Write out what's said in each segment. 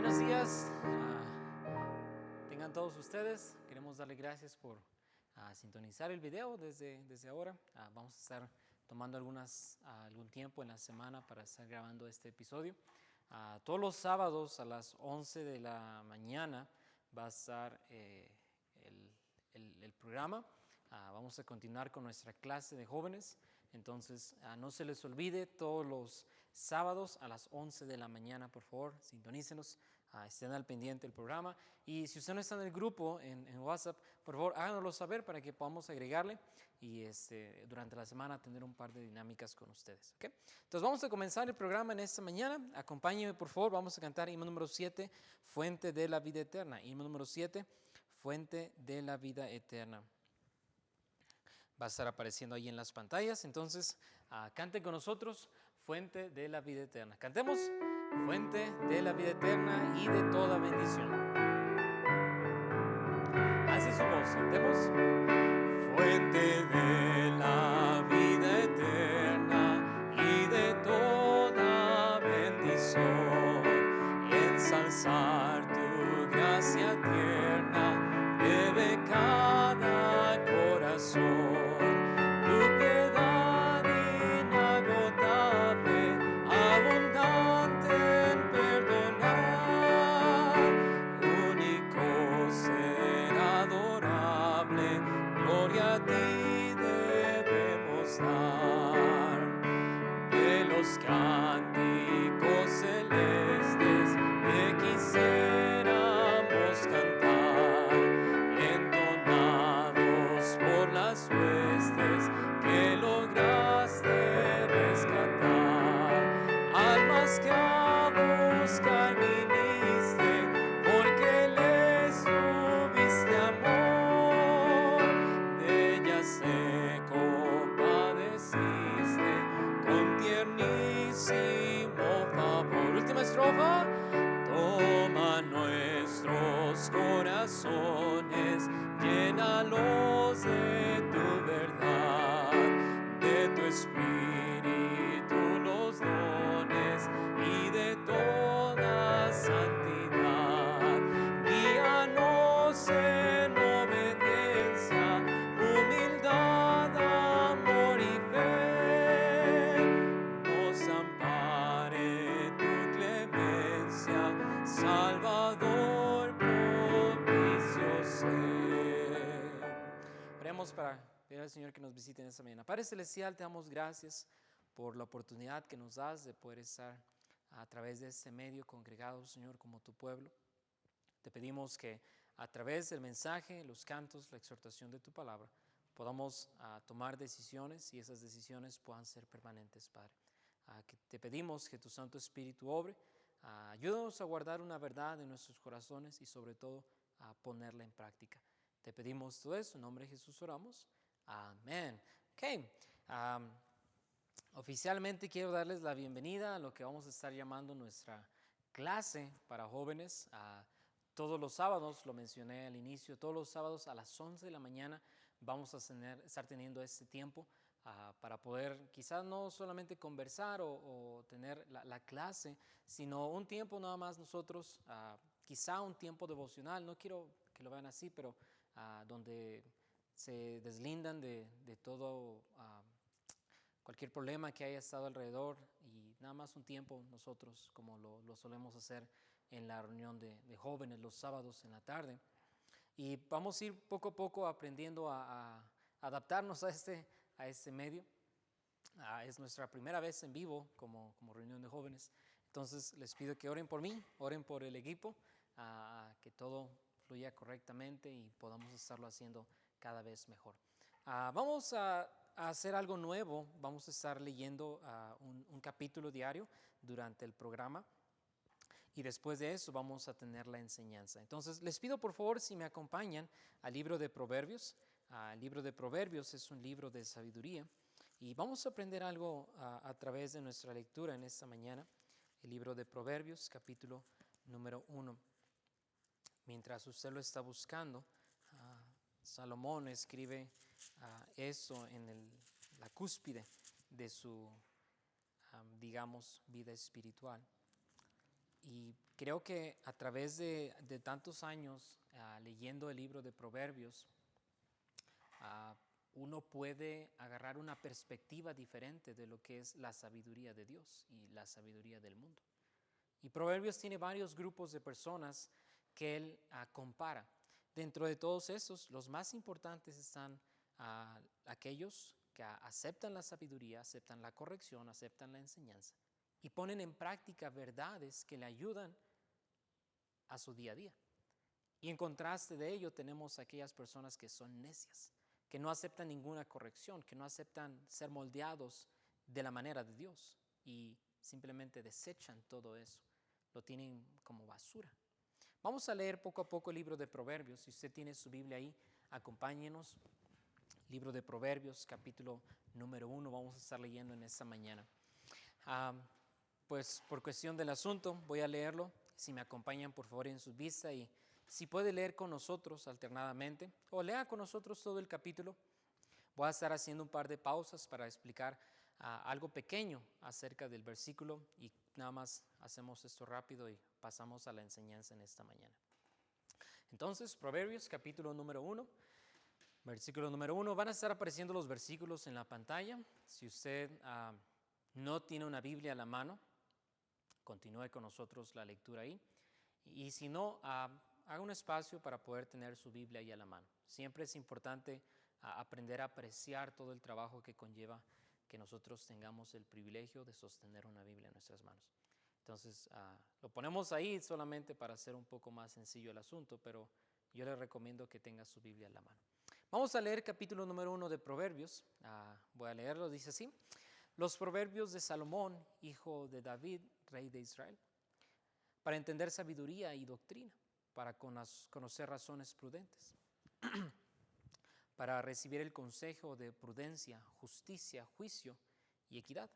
Buenos días, tengan todos ustedes. Queremos darle gracias por sintonizar el video desde ahora. Vamos a estar tomando algún tiempo en la semana para estar grabando este episodio. Todos los sábados a las 11 de la mañana va a estar el programa. Vamos a continuar con nuestra clase de jóvenes. Entonces, no se les olvide, todos los sábados a las 11 de la mañana, por favor, sintonícenos, estén al pendiente del programa. Y si usted no está en el grupo en WhatsApp, por favor, háganoslo saber para que podamos agregarle y durante la semana tener un par de dinámicas con ustedes. ¿Okay? Entonces, vamos a comenzar el programa en esta mañana. Acompáñenme, por favor, vamos a cantar himno número 7, Fuente de la Vida Eterna. Himno número 7, Fuente de la Vida Eterna. Va a estar apareciendo ahí en las pantallas. Entonces, canten con nosotros, Fuente de la Vida Eterna. Cantemos, Fuente de la Vida Eterna y de toda bendición. Así su voz, cantemos. Fuente de la vida eterna y de toda bendición, ensalzar tu gracia tierna debe cada corazón. Tu piedad inagotable, abundante en perdonar, único ser adorable, gloria a ti debemos dar. De los cánticos celestes te quisiéramos cantar, entonados por las huestes que lograste rescatar. Almas que a buscar viniste, porque les tuviste amor, de ellas te compadeciste con tiernísimo favor. Última estrofa. Toma nuestros corazones, llénalos de tu verdad, de tu espíritu los dones y de toda santidad. Guíanos en obediencia, humildad, amor y fe. Nos ampare tu clemencia, Salvador propicio ser. Oremos para pedir al Señor que nos visite en esta mañana. Padre Celestial, te damos gracias por la oportunidad que nos das de poder estar a través de este medio congregados, Señor, como tu pueblo. Te pedimos que a través del mensaje, los cantos, la exhortación de tu palabra, podamos tomar decisiones y esas decisiones puedan ser permanentes, Padre. Que te pedimos que tu Santo Espíritu obre. Ayúdanos a guardar una verdad en nuestros corazones y sobre todo a ponerla en práctica. Te pedimos todo eso, en nombre de Jesús oramos. Amén. Okay. Oficialmente quiero darles la bienvenida a lo que vamos a estar llamando nuestra clase para jóvenes. Todos los sábados, lo mencioné al inicio, todos los sábados a las 11 de la mañana vamos a estar teniendo este tiempo para poder quizás no solamente conversar o tener la clase, sino un tiempo nada más nosotros, quizá un tiempo devocional, no quiero que lo vean así, pero donde se deslindan de todo, cualquier problema que haya estado alrededor y nada más un tiempo nosotros, como lo solemos hacer en la reunión de jóvenes los sábados en la tarde. Y vamos a ir poco a poco aprendiendo a adaptarnos a este medio. Es nuestra primera vez en vivo como reunión de jóvenes. Entonces les pido que oren por mí, oren por el equipo, que todo fluya correctamente y podamos estarlo haciendo cada vez mejor. Vamos a hacer algo nuevo. Vamos a estar leyendo un capítulo diario durante el programa. Y después de eso vamos a tener la enseñanza. Entonces, les pido por favor si me acompañan al libro de Proverbios. El libro de Proverbios es un libro de sabiduría y vamos a aprender algo a través de nuestra lectura en esta mañana. El libro de Proverbios, capítulo número 1. Mientras usted lo está buscando, Salomón escribe eso en la cúspide de su, digamos, vida espiritual. Y creo que a través de tantos años leyendo el libro de Proverbios, uno puede agarrar una perspectiva diferente de lo que es la sabiduría de Dios y la sabiduría del mundo. Y Proverbios tiene varios grupos de personas que él compara. Dentro de todos esos, los más importantes están aquellos que aceptan la sabiduría, aceptan la corrección, aceptan la enseñanza y ponen en práctica verdades que le ayudan a su día a día. Y en contraste de ello tenemos aquellas personas que son necias, que no aceptan ninguna corrección, que no aceptan ser moldeados de la manera de Dios y simplemente desechan todo eso, lo tienen como basura. Vamos a leer poco a poco el libro de Proverbios. Si usted tiene su Biblia ahí, acompáñenos. Libro de Proverbios, capítulo número 1, vamos a estar leyendo en esta mañana. Pues por cuestión del asunto voy a leerlo. Si me acompañan por favor en su vista y si puede leer con nosotros alternadamente o lea con nosotros todo el capítulo. Voy a estar haciendo un par de pausas para explicar algo pequeño acerca del versículo y nada más hacemos esto rápido y pasamos a la enseñanza en esta mañana. Entonces, Proverbios capítulo número 1, versículo número 1. Van a estar apareciendo los versículos en la pantalla. Si usted no tiene una Biblia a la mano, continúe con nosotros la lectura ahí. Y si no, haga un espacio para poder tener su Biblia ahí a la mano. Siempre es importante aprender a apreciar todo el trabajo que conlleva que nosotros tengamos el privilegio de sostener una Biblia en nuestras manos. Entonces, lo ponemos ahí solamente para hacer un poco más sencillo el asunto, pero yo le recomiendo que tenga su Biblia en la mano. Vamos a leer capítulo número 1 de Proverbios. Voy a leerlo, dice así. Los proverbios de Salomón, hijo de David, rey de Israel, para entender sabiduría y doctrina, para conocer razones prudentes, para recibir el consejo de prudencia, justicia, juicio y equidad,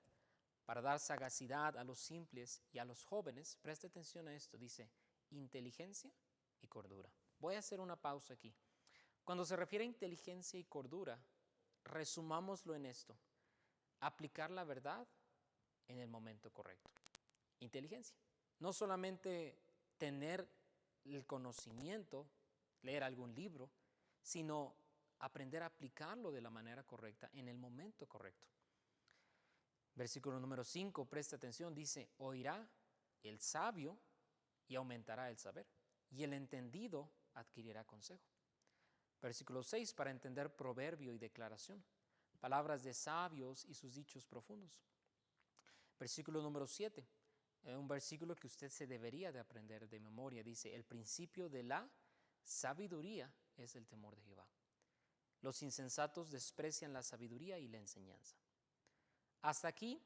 para dar sagacidad a los simples y a los jóvenes. Preste atención a esto, dice, inteligencia y cordura. Voy a hacer una pausa aquí. Cuando se refiere a inteligencia y cordura, resumámoslo en esto: aplicar la verdad en el momento correcto. Inteligencia. No solamente tener el conocimiento, leer algún libro, sino aprender a aplicarlo de la manera correcta en el momento correcto. Versículo número 5, presta atención, dice, oirá el sabio y aumentará el saber, y el entendido adquirirá consejo. Versículo 6, para entender proverbio y declaración, palabras de sabios y sus dichos profundos. Versículo número 7, un versículo que usted se debería de aprender de memoria, dice, el principio de la sabiduría es el temor de Jehová. Los insensatos desprecian la sabiduría y la enseñanza. Hasta aquí,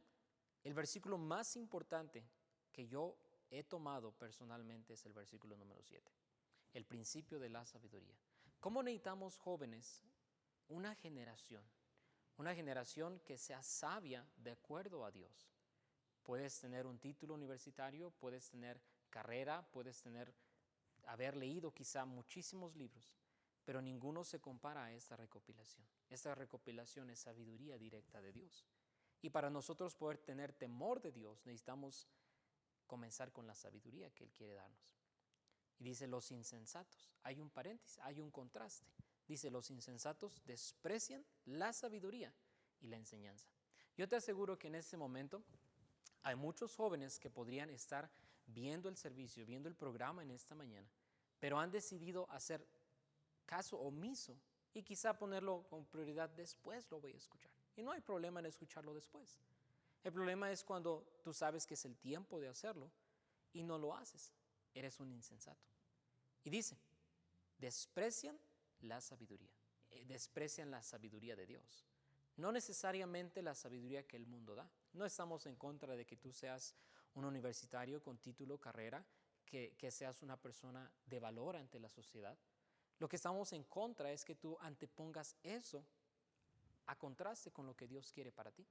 el versículo más importante que yo he tomado personalmente es el versículo número 7, el principio de la sabiduría. ¿Cómo necesitamos, jóvenes, una generación que sea sabia de acuerdo a Dios? Puedes tener un título universitario, puedes tener carrera, puedes haber leído quizá muchísimos libros, pero ninguno se compara a esta recopilación. Esta recopilación es sabiduría directa de Dios. Y para nosotros poder tener temor de Dios, necesitamos comenzar con la sabiduría que Él quiere darnos. Y dice los insensatos, hay un paréntesis, hay un contraste. Dice los insensatos desprecian la sabiduría y la enseñanza. Yo te aseguro que en este momento hay muchos jóvenes que podrían estar viendo el servicio, viendo el programa en esta mañana, pero han decidido hacer caso omiso y quizá ponerlo con prioridad, después lo voy a escuchar. Y no hay problema en escucharlo después. El problema es cuando tú sabes que es el tiempo de hacerlo y no lo haces. Eres un insensato. Y dice, desprecian la sabiduría de Dios. No necesariamente la sabiduría que el mundo da. No estamos en contra de que tú seas un universitario con título, carrera, que seas una persona de valor ante la sociedad. Lo que estamos en contra es que tú antepongas eso a contraste con lo que Dios quiere para ti.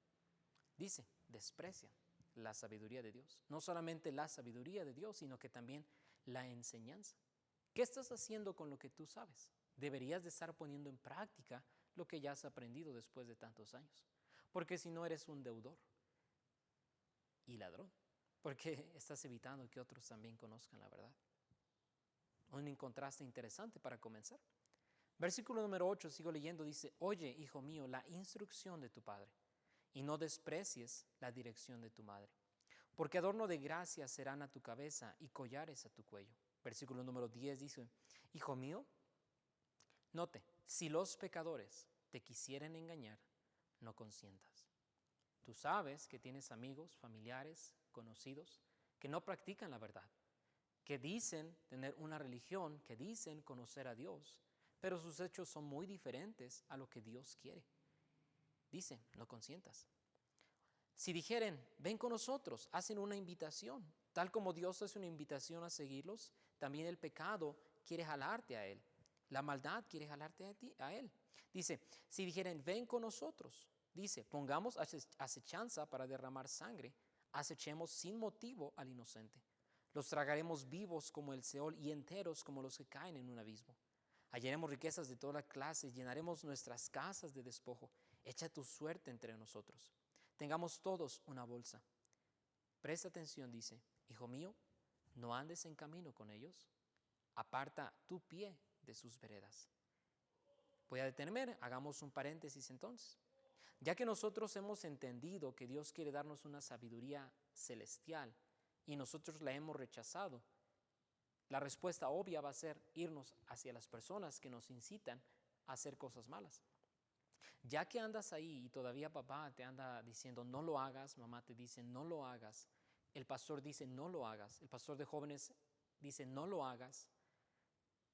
Dice, desprecian la sabiduría de Dios. No solamente la sabiduría de Dios, sino que también la enseñanza. ¿Qué estás haciendo con lo que tú sabes? Deberías de estar poniendo en práctica lo que ya has aprendido después de tantos años. Porque si no, eres un deudor y ladrón. porque estás evitando que otros también conozcan la verdad. Un contraste interesante para comenzar. Versículo número 8, sigo leyendo, dice: oye, hijo mío, la instrucción de tu padre, y no desprecies la dirección de tu madre, porque adorno de gracia serán a tu cabeza y collares a tu cuello. Versículo número 10 dice: hijo mío, note, si los pecadores te quisieren engañar, no consientas. Tú sabes que tienes amigos, familiares, conocidos, que no practican la verdad, que dicen tener una religión, que dicen conocer a Dios, pero sus hechos son muy diferentes a lo que Dios quiere. Dice, no consientas. Si dijeren, ven con nosotros, hacen una invitación. Tal como Dios hace una invitación a seguirlos, también el pecado quiere jalarte a Él. La maldad quiere jalarte a Él. Dice, si dijeren, ven con nosotros. Dice, pongamos acechanza para derramar sangre. Acechemos sin motivo al inocente. Los tragaremos vivos como el Seol y enteros como los que caen en un abismo. Hallaremos riquezas de todas clases, llenaremos nuestras casas de despojo. Echa tu suerte entre nosotros. Tengamos todos una bolsa. Presta atención, dice, hijo mío, no andes en camino con ellos. Aparta tu pie de sus veredas. Voy a detenerme, hagamos un paréntesis entonces. Ya que nosotros hemos entendido que Dios quiere darnos una sabiduría celestial y nosotros la hemos rechazado, la respuesta obvia va a ser irnos hacia las personas que nos incitan a hacer cosas malas. Ya que andas ahí y todavía papá te anda diciendo no lo hagas, mamá te dice no lo hagas, el pastor dice no lo hagas, el pastor de jóvenes dice no lo hagas,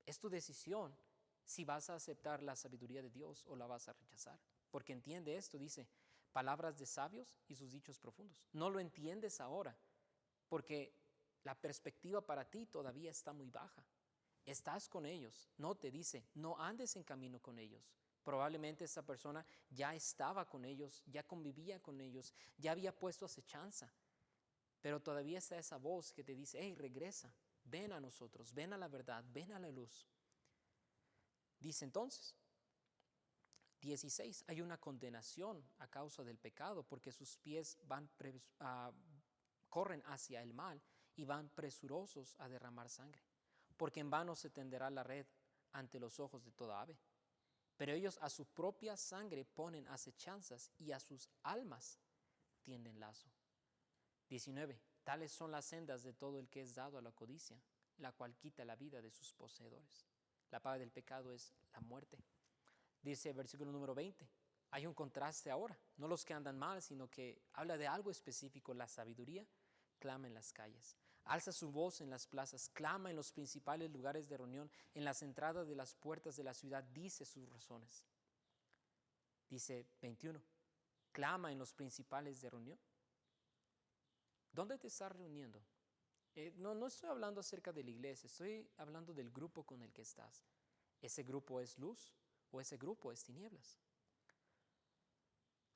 es tu decisión si vas a aceptar la sabiduría de Dios o la vas a rechazar. Porque entiende esto, dice, palabras de sabios y sus dichos profundos. No lo entiendes ahora porque la perspectiva para ti todavía está muy baja. Estás con ellos, no te dice, no andes en camino con ellos. Probablemente esa persona ya estaba con ellos, ya convivía con ellos, ya había puesto acechanza. Pero todavía está esa voz que te dice, hey, regresa, ven a nosotros, ven a la verdad, ven a la luz. Dice entonces, 16, hay una condenación a causa del pecado porque sus pies corren hacia el mal y van presurosos a derramar sangre. Porque en vano se tenderá la red ante los ojos de toda ave. Pero ellos a su propia sangre ponen acechanzas y a sus almas tienden lazo. 19, tales son las sendas de todo el que es dado a la codicia, la cual quita la vida de sus poseedores. La paga del pecado es la muerte. Dice el versículo número 20, hay un contraste ahora, no los que andan mal, sino que habla de algo específico, la sabiduría clama en las calles, alza su voz en las plazas, clama en los principales lugares de reunión, en las entradas de las puertas de la ciudad, dice sus razones. Dice 21, clama en los principales de reunión. ¿Dónde te estás reuniendo? No estoy hablando acerca de la iglesia, estoy hablando del grupo con el que estás. ¿Ese grupo es luz o ese grupo es tinieblas?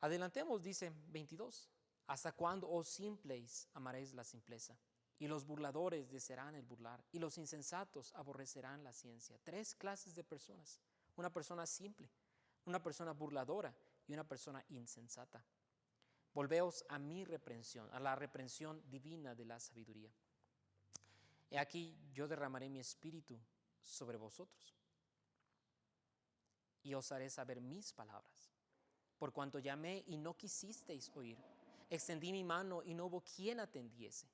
Adelantemos, dice 22. ¿Hasta cuándo, oh simples, amaréis la simpleza? Y los burladores desearán el burlar, y los insensatos aborrecerán la ciencia. 3 clases de personas. Una persona simple, una persona burladora y una persona insensata. Volveos a mi reprensión, a la reprensión divina de la sabiduría. He aquí, yo derramaré mi espíritu sobre vosotros y os haré saber mis palabras. Por cuanto llamé y no quisisteis oír, extendí mi mano y no hubo quien atendiese,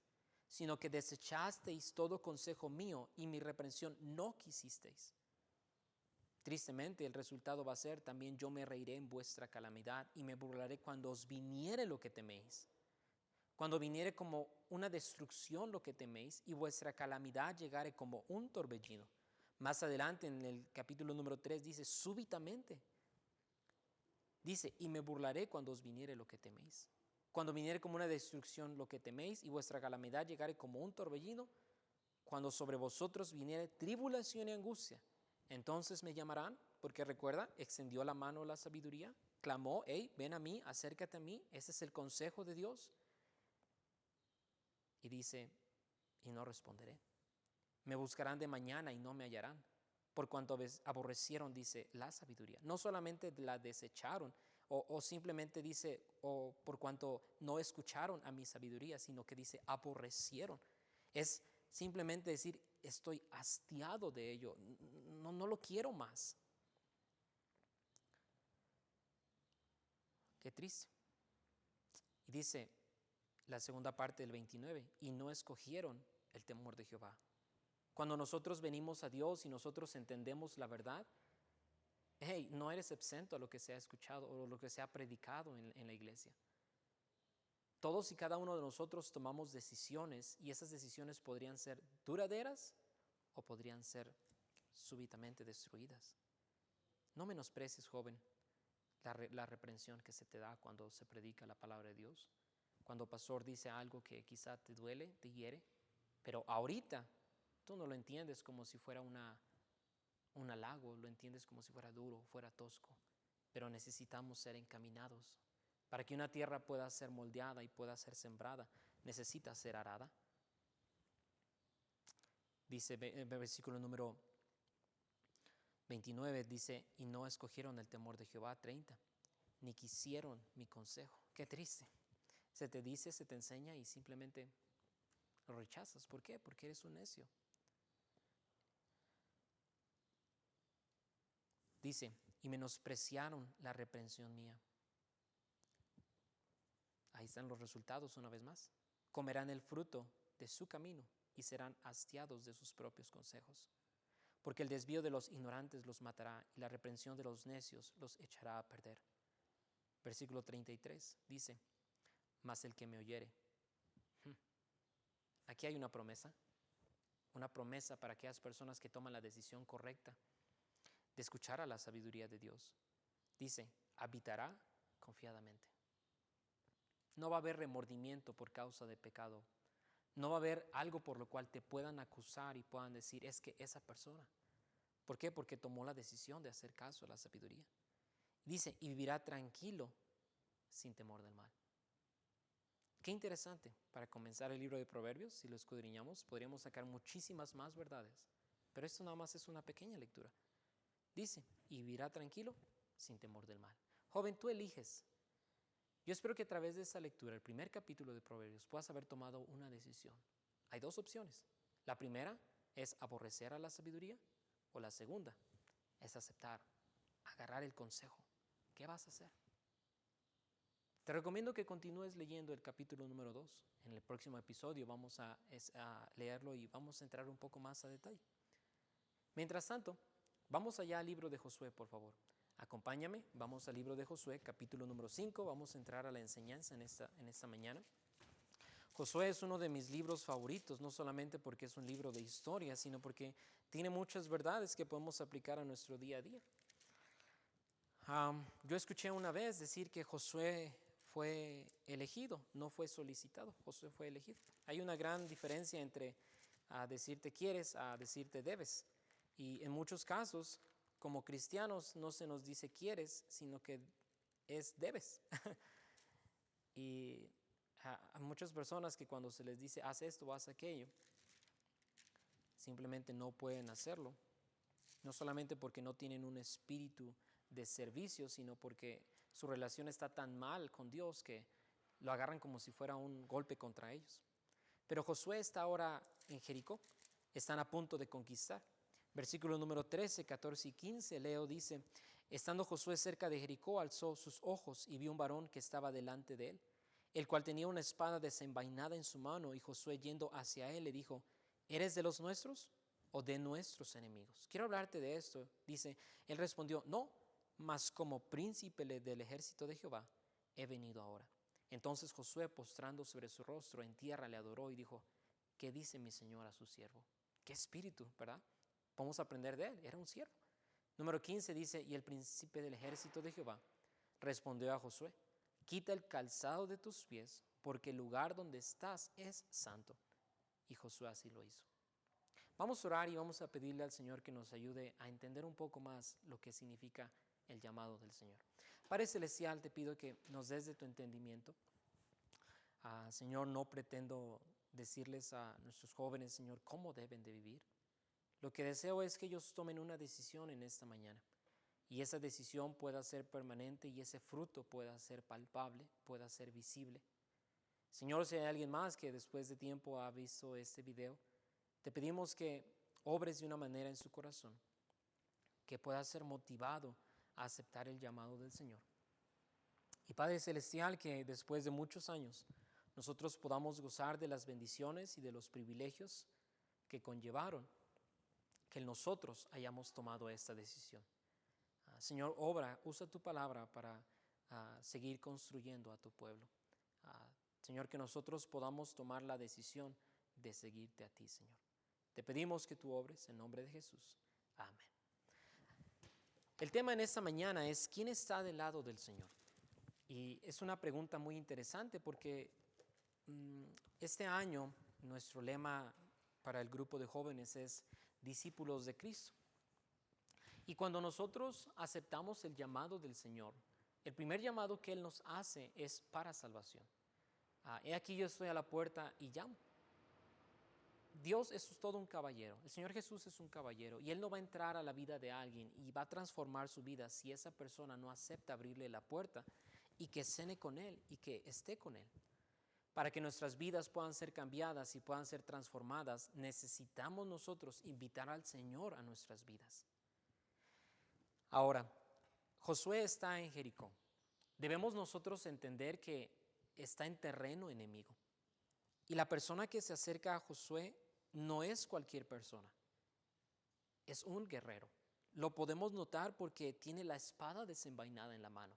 sino que desechasteis todo consejo mío y mi reprensión no quisisteis. Tristemente, el resultado va a ser también yo me reiré en vuestra calamidad y me burlaré cuando os viniere lo que teméis. Cuando viniere como una destrucción lo que teméis y vuestra calamidad llegare como un torbellino. Más adelante en el capítulo número 3 dice, súbitamente. Dice, y me burlaré cuando os viniere lo que teméis. Cuando viniere como una destrucción lo que teméis y vuestra calamidad llegare como un torbellino, cuando sobre vosotros viniere tribulación y angustia, entonces me llamarán, porque recuerda, extendió la mano la sabiduría, clamó, hey, ven a mí, acércate a mí, ese es el consejo de Dios. Y dice, y no responderé. Me buscarán de mañana y no me hallarán, por cuanto aborrecieron, dice, la sabiduría. No solamente la desecharon o simplemente dice, o por cuanto no escucharon a mi sabiduría, sino que dice, aborrecieron. Es simplemente decir, estoy hastiado de ello, no lo quiero más. Qué triste. Y dice la segunda parte del 29, y no escogieron el temor de Jehová. Cuando nosotros venimos a Dios y nosotros entendemos la verdad, hey, no eres exento a lo que se ha escuchado o lo que se ha predicado en la iglesia. Todos y cada uno de nosotros tomamos decisiones y esas decisiones podrían ser duraderas o podrían ser súbitamente destruidas. No menosprecies, joven, la reprensión que se te da cuando se predica la palabra de Dios. Cuando el pastor dice algo que quizá te duele, te hiere, pero ahorita tú no lo entiendes como si fuera un halago, lo entiendes como si fuera duro, fuera tosco, pero necesitamos ser encaminados. Para que una tierra pueda ser moldeada y pueda ser sembrada, necesita ser arada. Dice el versículo número 29, dice, y no escogieron el temor de Jehová, 30, ni quisieron mi consejo. Qué triste. Se te dice, se te enseña y simplemente lo rechazas. ¿Por qué? Porque eres un necio. Dice, y menospreciaron la reprensión mía. Ahí están los resultados una vez más. Comerán el fruto de su camino y serán hastiados de sus propios consejos. Porque el desvío de los ignorantes los matará y la reprensión de los necios los echará a perder. Versículo 33 dice, mas el que me oyere. Aquí hay una promesa para aquellas personas que toman la decisión correcta de escuchar a la sabiduría de Dios. Dice, habitará confiadamente. No va a haber remordimiento por causa de pecado. No va a haber algo por lo cual te puedan acusar y puedan decir, es que esa persona. ¿Por qué? Porque tomó la decisión de hacer caso a la sabiduría. Dice, y vivirá tranquilo sin temor del mal. Qué interesante. Para comenzar el libro de Proverbios, si lo escudriñamos, podríamos sacar muchísimas más verdades. Pero esto nada más es una pequeña lectura. Dice, y vivirá tranquilo sin temor del mal. Joven, tú eliges. Yo espero que a través de esa lectura, el primer capítulo de Proverbios, puedas haber tomado una decisión. Hay dos opciones. La primera es aborrecer a la sabiduría, o la segunda es aceptar, agarrar el consejo. ¿Qué vas a hacer? Te recomiendo que continúes leyendo el capítulo número 2. En el próximo episodio vamos a leerlo y vamos a entrar un poco más a detalle. Mientras tanto, vamos allá al libro de Josué, por favor. Acompáñame, vamos al libro de Josué, capítulo número 5. Vamos a entrar a la enseñanza en esta mañana. Josué es uno de mis libros favoritos, no solamente porque es un libro de historia, sino porque tiene muchas verdades que podemos aplicar a nuestro día a día. Yo escuché una vez decir que Josué fue elegido, no fue solicitado. Josué fue elegido. Hay una gran diferencia entre decirte quieres a decirte debes. Y en muchos casos, como cristianos, no se nos dice quieres, sino que es debes. Y a muchas personas que cuando se les dice haz esto o haz aquello, simplemente no pueden hacerlo. No solamente porque no tienen un espíritu de servicio, sino porque su relación está tan mal con Dios que lo agarran como si fuera un golpe contra ellos. Pero Josué está ahora en Jericó, están a punto de conquistar. Versículo número 13, 14 y 15, leo, dice, estando Josué cerca de Jericó, alzó sus ojos y vio un varón que estaba delante de él, el cual tenía una espada desenvainada en su mano, y Josué yendo hacia él le dijo, ¿eres de los nuestros o de nuestros enemigos? Quiero hablarte de esto. Dice, él respondió, no, mas como príncipe del ejército de Jehová he venido ahora. Entonces Josué, postrando sobre su rostro en tierra, le adoró y dijo, ¿qué dice mi señor a su siervo? Qué espíritu, ¿verdad? Podemos aprender de él, era un siervo. Número 15 dice, y el príncipe del ejército de Jehová respondió a Josué, quita el calzado de tus pies, porque el lugar donde estás es santo. Y Josué así lo hizo. Vamos a orar y vamos a pedirle al Señor que nos ayude a entender un poco más lo que significa el llamado del Señor. Padre Celestial, te pido que nos des de tu entendimiento. Señor, no pretendo decirles a nuestros jóvenes, Señor, cómo deben de vivir. Lo que deseo es que ellos tomen una decisión en esta mañana. y esa decisión pueda ser permanente y ese fruto pueda ser palpable, pueda ser visible. Señor, si hay alguien más que después de tiempo ha visto este video, te pedimos que obres de una manera en su corazón, que pueda ser motivado a aceptar el llamado del Señor. Y Padre Celestial, que después de muchos años nosotros podamos gozar de las bendiciones y de los privilegios que conllevaron que nosotros hayamos tomado esta decisión. Señor, usa tu palabra para seguir construyendo a tu pueblo. Señor, que nosotros podamos tomar la decisión de seguirte a ti, Señor. Te pedimos que tú obres en nombre de Jesús. Amén. El tema en esta mañana es ¿quién está del lado del Señor? Y es una pregunta muy interesante porque este año nuestro lema para el grupo de jóvenes es discípulos de Cristo. Y cuando nosotros aceptamos el llamado del Señor, el primer llamado que Él nos hace es para salvación. He aquí yo estoy a la puerta y llamo. Dios es todo un caballero, el Señor Jesús es un caballero y Él no va a entrar a la vida de alguien y va a transformar su vida si esa persona no acepta abrirle la puerta y que cene con Él y que esté con Él. Para que nuestras vidas puedan ser cambiadas y puedan ser transformadas, necesitamos nosotros invitar al Señor a nuestras vidas. Ahora, Josué está en Jericó. Debemos nosotros entender que está en terreno enemigo. Y la persona que se acerca a Josué no es cualquier persona, es un guerrero. Lo podemos notar porque tiene la espada desenvainada en la mano.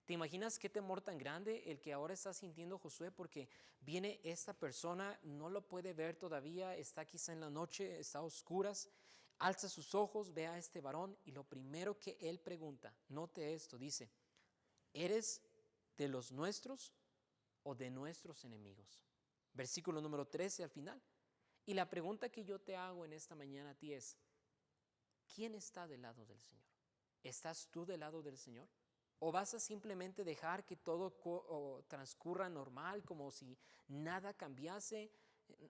¿Te imaginas qué temor tan grande el que ahora está sintiendo Josué? Porque viene esta persona, no lo puede ver todavía, está quizá en la noche, está a oscuras, alza sus ojos, ve a este varón y lo primero que él pregunta, note esto, dice, ¿eres de los nuestros o de nuestros enemigos? Versículo número 13 al final. Y la pregunta que yo te hago en esta mañana a ti es, ¿quién está del lado del Señor? ¿Estás tú del lado del Señor? ¿O vas a simplemente dejar que todo transcurra normal, como si nada cambiase?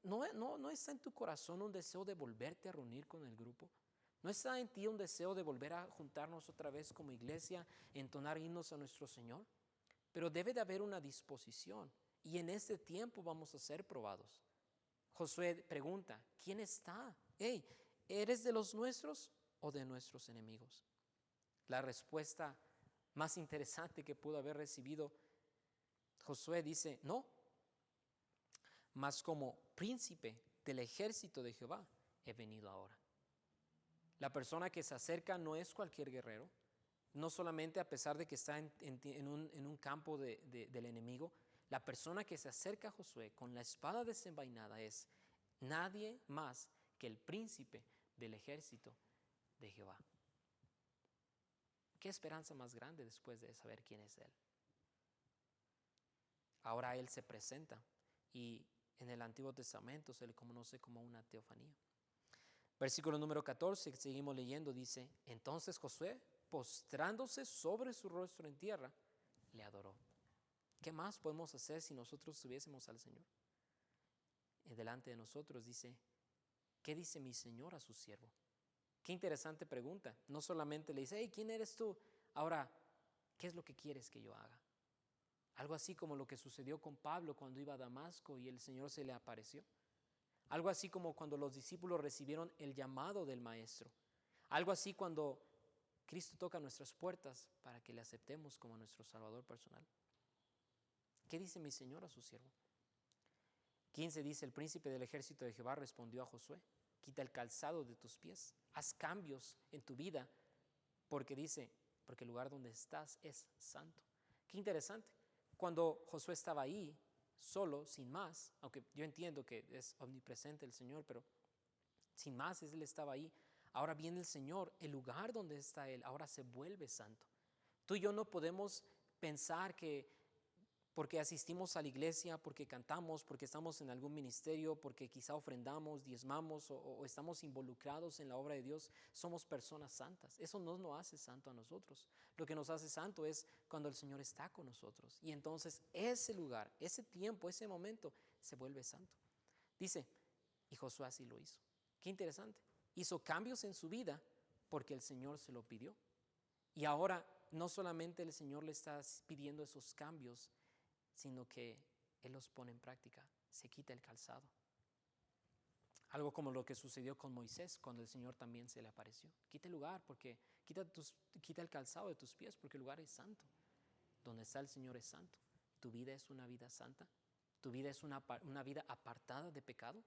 ¿No está en tu corazón un deseo de volverte a reunir con el grupo? ¿No está en ti un deseo de volver a juntarnos otra vez como iglesia, entonar himnos a nuestro Señor? Pero debe de haber una disposición y en este tiempo vamos a ser probados. Josué pregunta, ¿quién está? Hey, ¿eres de los nuestros o de nuestros enemigos? La respuesta más interesante que pudo haber recibido Josué dice, no, mas como príncipe del ejército de Jehová he venido ahora. La persona que se acerca no es cualquier guerrero, no solamente a pesar de que está en un campo del enemigo, la persona que se acerca a Josué con la espada desenvainada es nadie más que el príncipe del ejército de Jehová. ¿Qué esperanza más grande después de saber quién es Él? Ahora Él se presenta y en el Antiguo Testamento se le conoce como una teofanía. Versículo número 14, seguimos leyendo, dice, entonces Josué, postrándose sobre su rostro en tierra, le adoró. ¿Qué más podemos hacer si nosotros tuviésemos al Señor? Y delante de nosotros dice, ¿qué dice mi Señor a su siervo? Qué interesante pregunta. No solamente le dice, hey, ¿quién eres tú? Ahora, ¿qué es lo que quieres que yo haga? Algo así como lo que sucedió con Pablo cuando iba a Damasco y el Señor se le apareció. Algo así como cuando los discípulos recibieron el llamado del Maestro. Algo así cuando Cristo toca nuestras puertas para que le aceptemos como nuestro Salvador personal. ¿Qué dice mi Señor a su siervo? 15 dice, el príncipe del ejército de Jehová respondió a Josué, quita el calzado de tus pies, haz cambios en tu vida, porque dice, porque el lugar donde estás es santo. Qué interesante. Cuando Josué estaba ahí, solo, sin más, aunque yo entiendo que es omnipresente el Señor, pero sin más, Él estaba ahí. Ahora viene el Señor, el lugar donde está Él, ahora se vuelve santo. Tú y yo no podemos pensar que porque asistimos a la iglesia, porque cantamos, porque estamos en algún ministerio, porque quizá ofrendamos, diezmamos o estamos involucrados en la obra de Dios, somos personas santas. Eso no nos hace santo a nosotros. Lo que nos hace santo es cuando el Señor está con nosotros. Y entonces ese lugar, ese tiempo, ese momento se vuelve santo. Dice, y Josué así lo hizo. Qué interesante. Hizo cambios en su vida porque el Señor se lo pidió. Y ahora no solamente el Señor le está pidiendo esos cambios, sino que Él los pone en práctica. Se quita el calzado. Algo como lo que sucedió con Moisés cuando el Señor también se le apareció. Quita el lugar, porque quita el calzado de tus pies, porque el lugar es santo. Donde está el Señor es santo. ¿Tu vida es una vida santa? ¿Tu vida es una vida apartada de pecado?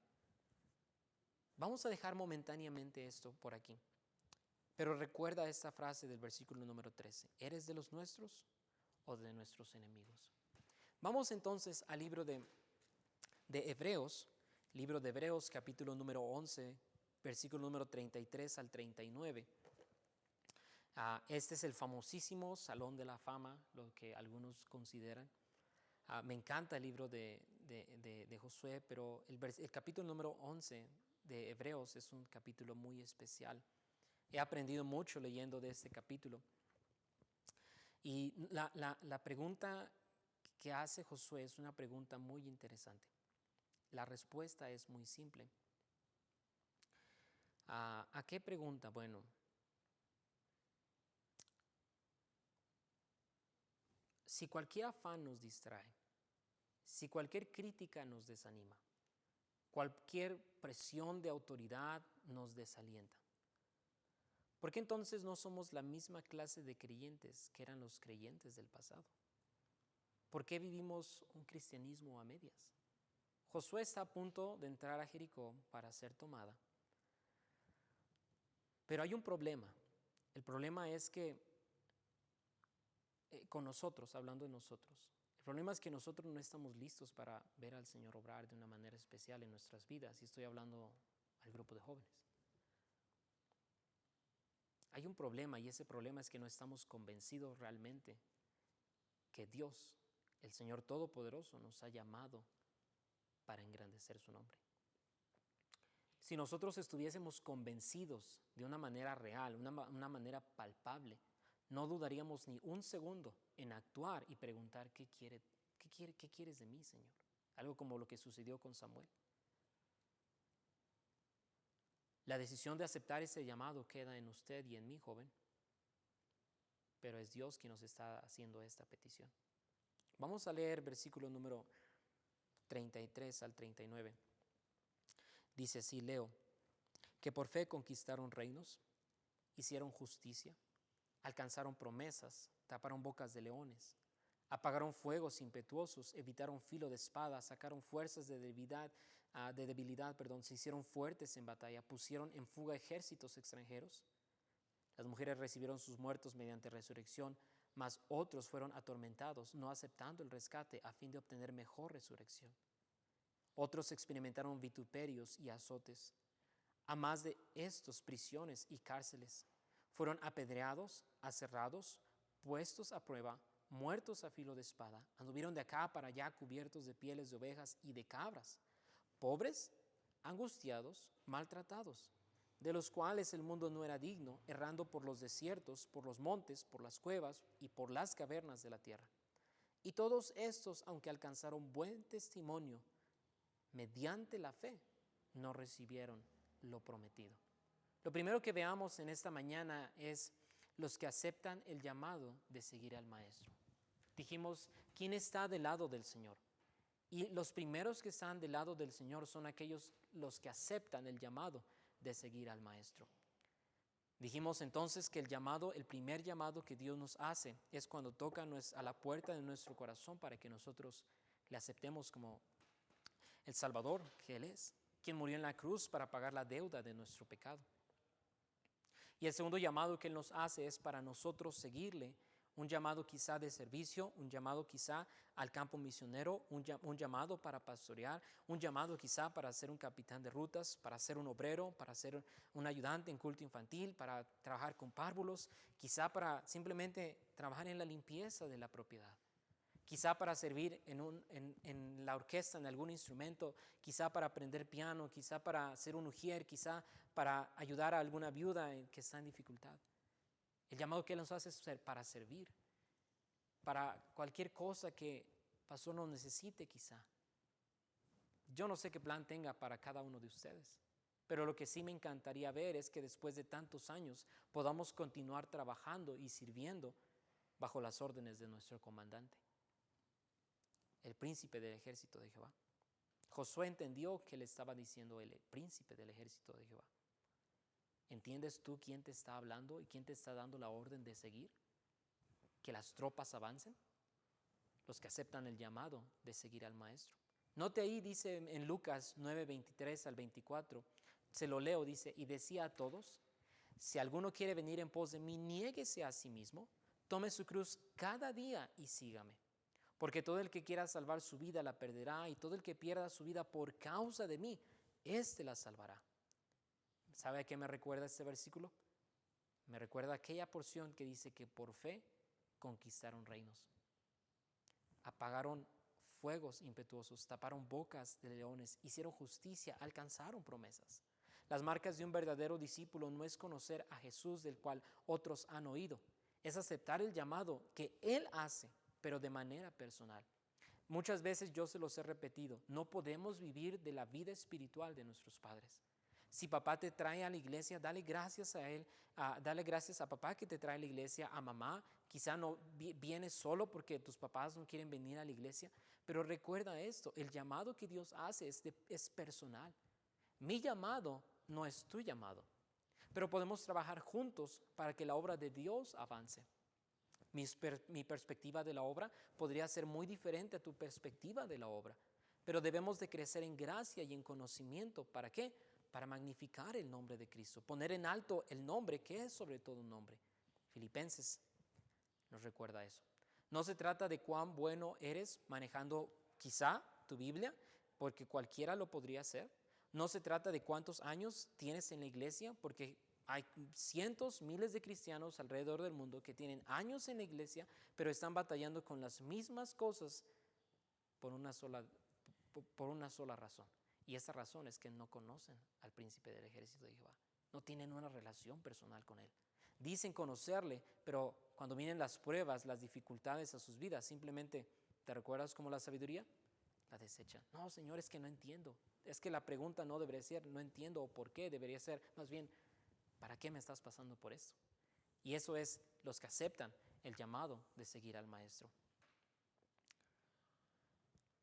Vamos a dejar momentáneamente esto por aquí. Pero recuerda esta frase del versículo número 13. ¿Eres de los nuestros o de nuestros enemigos? Vamos entonces al libro de Hebreos, libro de Hebreos, capítulo número 11, versículo número 33 al 39. Este es el famosísimo Salón de la Fama, lo que algunos consideran. Me encanta el libro de Josué, pero el capítulo número 11 de Hebreos es un capítulo muy especial. He aprendido mucho leyendo de este capítulo. Y la pregunta que hace Josué es una pregunta muy interesante. La respuesta es muy simple. ¿A qué pregunta? Bueno, si cualquier afán nos distrae, si cualquier crítica nos desanima, cualquier presión de autoridad nos desalienta, ¿por qué entonces no somos la misma clase de creyentes que eran los creyentes del pasado? ¿Por qué vivimos un cristianismo a medias? Josué está a punto de entrar a Jericó para ser tomada. Pero hay un problema. El problema es que con nosotros, hablando de nosotros, el problema es que nosotros no estamos listos para ver al Señor obrar de una manera especial en nuestras vidas. Y estoy hablando al grupo de jóvenes. Hay un problema, y ese problema es que no estamos convencidos realmente que Dios, el Señor Todopoderoso, nos ha llamado para engrandecer su nombre. Si nosotros estuviésemos convencidos de una manera real, una manera palpable, no dudaríamos ni un segundo en actuar y preguntar, ¿qué quieres de mí, Señor? Algo como lo que sucedió con Samuel. La decisión de aceptar ese llamado queda en usted y en mí, joven, pero es Dios quien nos está haciendo esta petición. Vamos a leer versículo número 33 al 39. Dice así, leo, que por fe conquistaron reinos, hicieron justicia, alcanzaron promesas, taparon bocas de leones, apagaron fuegos impetuosos, evitaron filo de espada, sacaron fuerzas de debilidad, se hicieron fuertes en batalla, pusieron en fuga ejércitos extranjeros. Las mujeres recibieron sus muertos mediante resurrección, mas otros fueron atormentados, no aceptando el rescate a fin de obtener mejor resurrección. Otros experimentaron vituperios y azotes. A más de estos, prisiones y cárceles. Fueron apedreados, aserrados, puestos a prueba, muertos a filo de espada. Anduvieron de acá para allá cubiertos de pieles de ovejas y de cabras. Pobres, angustiados, maltratados, de los cuales el mundo no era digno, errando por los desiertos, por los montes, por las cuevas y por las cavernas de la tierra. Y todos estos, aunque alcanzaron buen testimonio, mediante la fe, no recibieron lo prometido. Lo primero que veamos en esta mañana es los que aceptan el llamado de seguir al Maestro. Dijimos, ¿quién está del lado del Señor? Y los primeros que están del lado del Señor son aquellos los que aceptan el llamado de seguir al Maestro. Dijimos entonces que el primer llamado que Dios nos hace es cuando toca a la puerta de nuestro corazón para que nosotros le aceptemos como el Salvador que Él es, quien murió en la cruz para pagar la deuda de nuestro pecado. Y el segundo llamado que Él nos hace es para nosotros seguirle, un llamado quizá de servicio, un llamado quizá al campo misionero, un llamado para pastorear, un llamado quizá para ser un capitán de rutas, para ser un obrero, para ser un ayudante en culto infantil, para trabajar con párvulos, quizá para simplemente trabajar en la limpieza de la propiedad. Quizá para servir en la orquesta, en algún instrumento, quizá para aprender piano, quizá para ser un ujier, quizá para ayudar a alguna viuda que está en dificultad. El llamado que Él nos hace es para servir, para cualquier cosa que pastor nos necesite quizá. Yo no sé qué plan tenga para cada uno de ustedes, Pero lo que sí me encantaría ver es que después de tantos años podamos continuar trabajando y sirviendo bajo las órdenes de nuestro comandante, el príncipe del ejército de Jehová. Josué entendió que le estaba diciendo el príncipe del ejército de Jehová. ¿Entiendes tú quién te está hablando y quién te está dando la orden de seguir? ¿Que las tropas avancen? Los que aceptan el llamado de seguir al maestro. Note ahí, dice en Lucas 9:23 al 24, se lo leo, dice, y decía a todos, si alguno quiere venir en pos de mí, niéguese a sí mismo, tome su cruz cada día y sígame. Porque todo el que quiera salvar su vida la perderá, y todo el que pierda su vida por causa de mí, éste la salvará. ¿Sabe a qué me recuerda este versículo? Me recuerda aquella porción que dice que por fe conquistaron reinos. Apagaron fuegos impetuosos, taparon bocas de leones, hicieron justicia, alcanzaron promesas. Las marcas de un verdadero discípulo no es conocer a Jesús del cual otros han oído, es aceptar el llamado que Él hace, pero de manera personal. Muchas veces yo se los he repetido, no podemos vivir de la vida espiritual de nuestros padres. Si papá te trae a la iglesia, dale gracias a él, dale gracias a papá que te trae a la iglesia, a mamá. Quizá no vienes solo porque tus papás no quieren venir a la iglesia, pero recuerda esto, el llamado que Dios hace es personal. Mi llamado no es tu llamado, pero podemos trabajar juntos para que la obra de Dios avance. Mi perspectiva de la obra podría ser muy diferente a tu perspectiva de la obra, pero debemos de crecer en gracia y en conocimiento. ¿Para qué? Para magnificar el nombre de Cristo, poner en alto el nombre que es sobre todo un nombre. Filipenses nos recuerda eso. No se trata de cuán bueno eres manejando quizá tu Biblia, porque cualquiera lo podría hacer. No se trata de cuántos años tienes en la iglesia, porque hay cientos, miles de cristianos alrededor del mundo que tienen años en la iglesia, pero están batallando con las mismas cosas por una sola razón. Y esa razón es que no conocen al príncipe del ejército de Jehová. No tienen una relación personal con él. Dicen conocerle, pero cuando vienen las pruebas, las dificultades a sus vidas, simplemente, ¿te recuerdas como la sabiduría? La desechan. No, Señor, es que no entiendo. Es que la pregunta no debería ser, no entiendo o por qué, debería ser, más bien, ¿para qué me estás pasando por esto? Y eso es los que aceptan el llamado de seguir al maestro.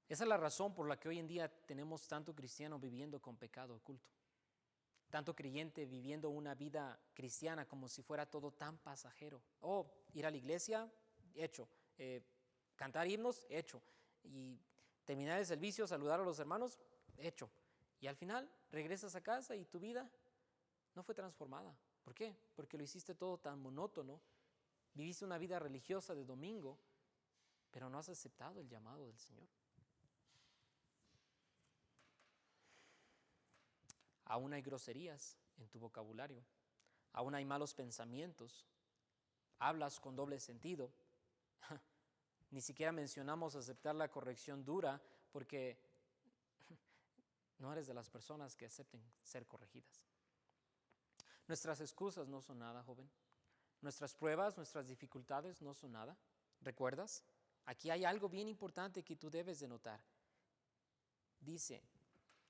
Esa es la razón por la que hoy en día tenemos tanto cristiano viviendo con pecado oculto, tanto creyente viviendo una vida cristiana como si fuera todo tan pasajero. Ir a la iglesia, hecho. Cantar himnos, hecho. Y terminar el servicio, saludar a los hermanos, hecho. Y al final regresas a casa y tu vida no fue transformada. ¿Por qué? Porque lo hiciste todo tan monótono. Viviste una vida religiosa de domingo, pero no has aceptado el llamado del Señor. Aún hay groserías en tu vocabulario, aún hay malos pensamientos, hablas con doble sentido. Ni siquiera mencionamos aceptar la corrección dura porque no eres de las personas que acepten ser corregidas. Nuestras excusas no son nada, joven. Nuestras pruebas, nuestras dificultades no son nada. ¿Recuerdas? Aquí hay algo bien importante que tú debes de notar. Dice,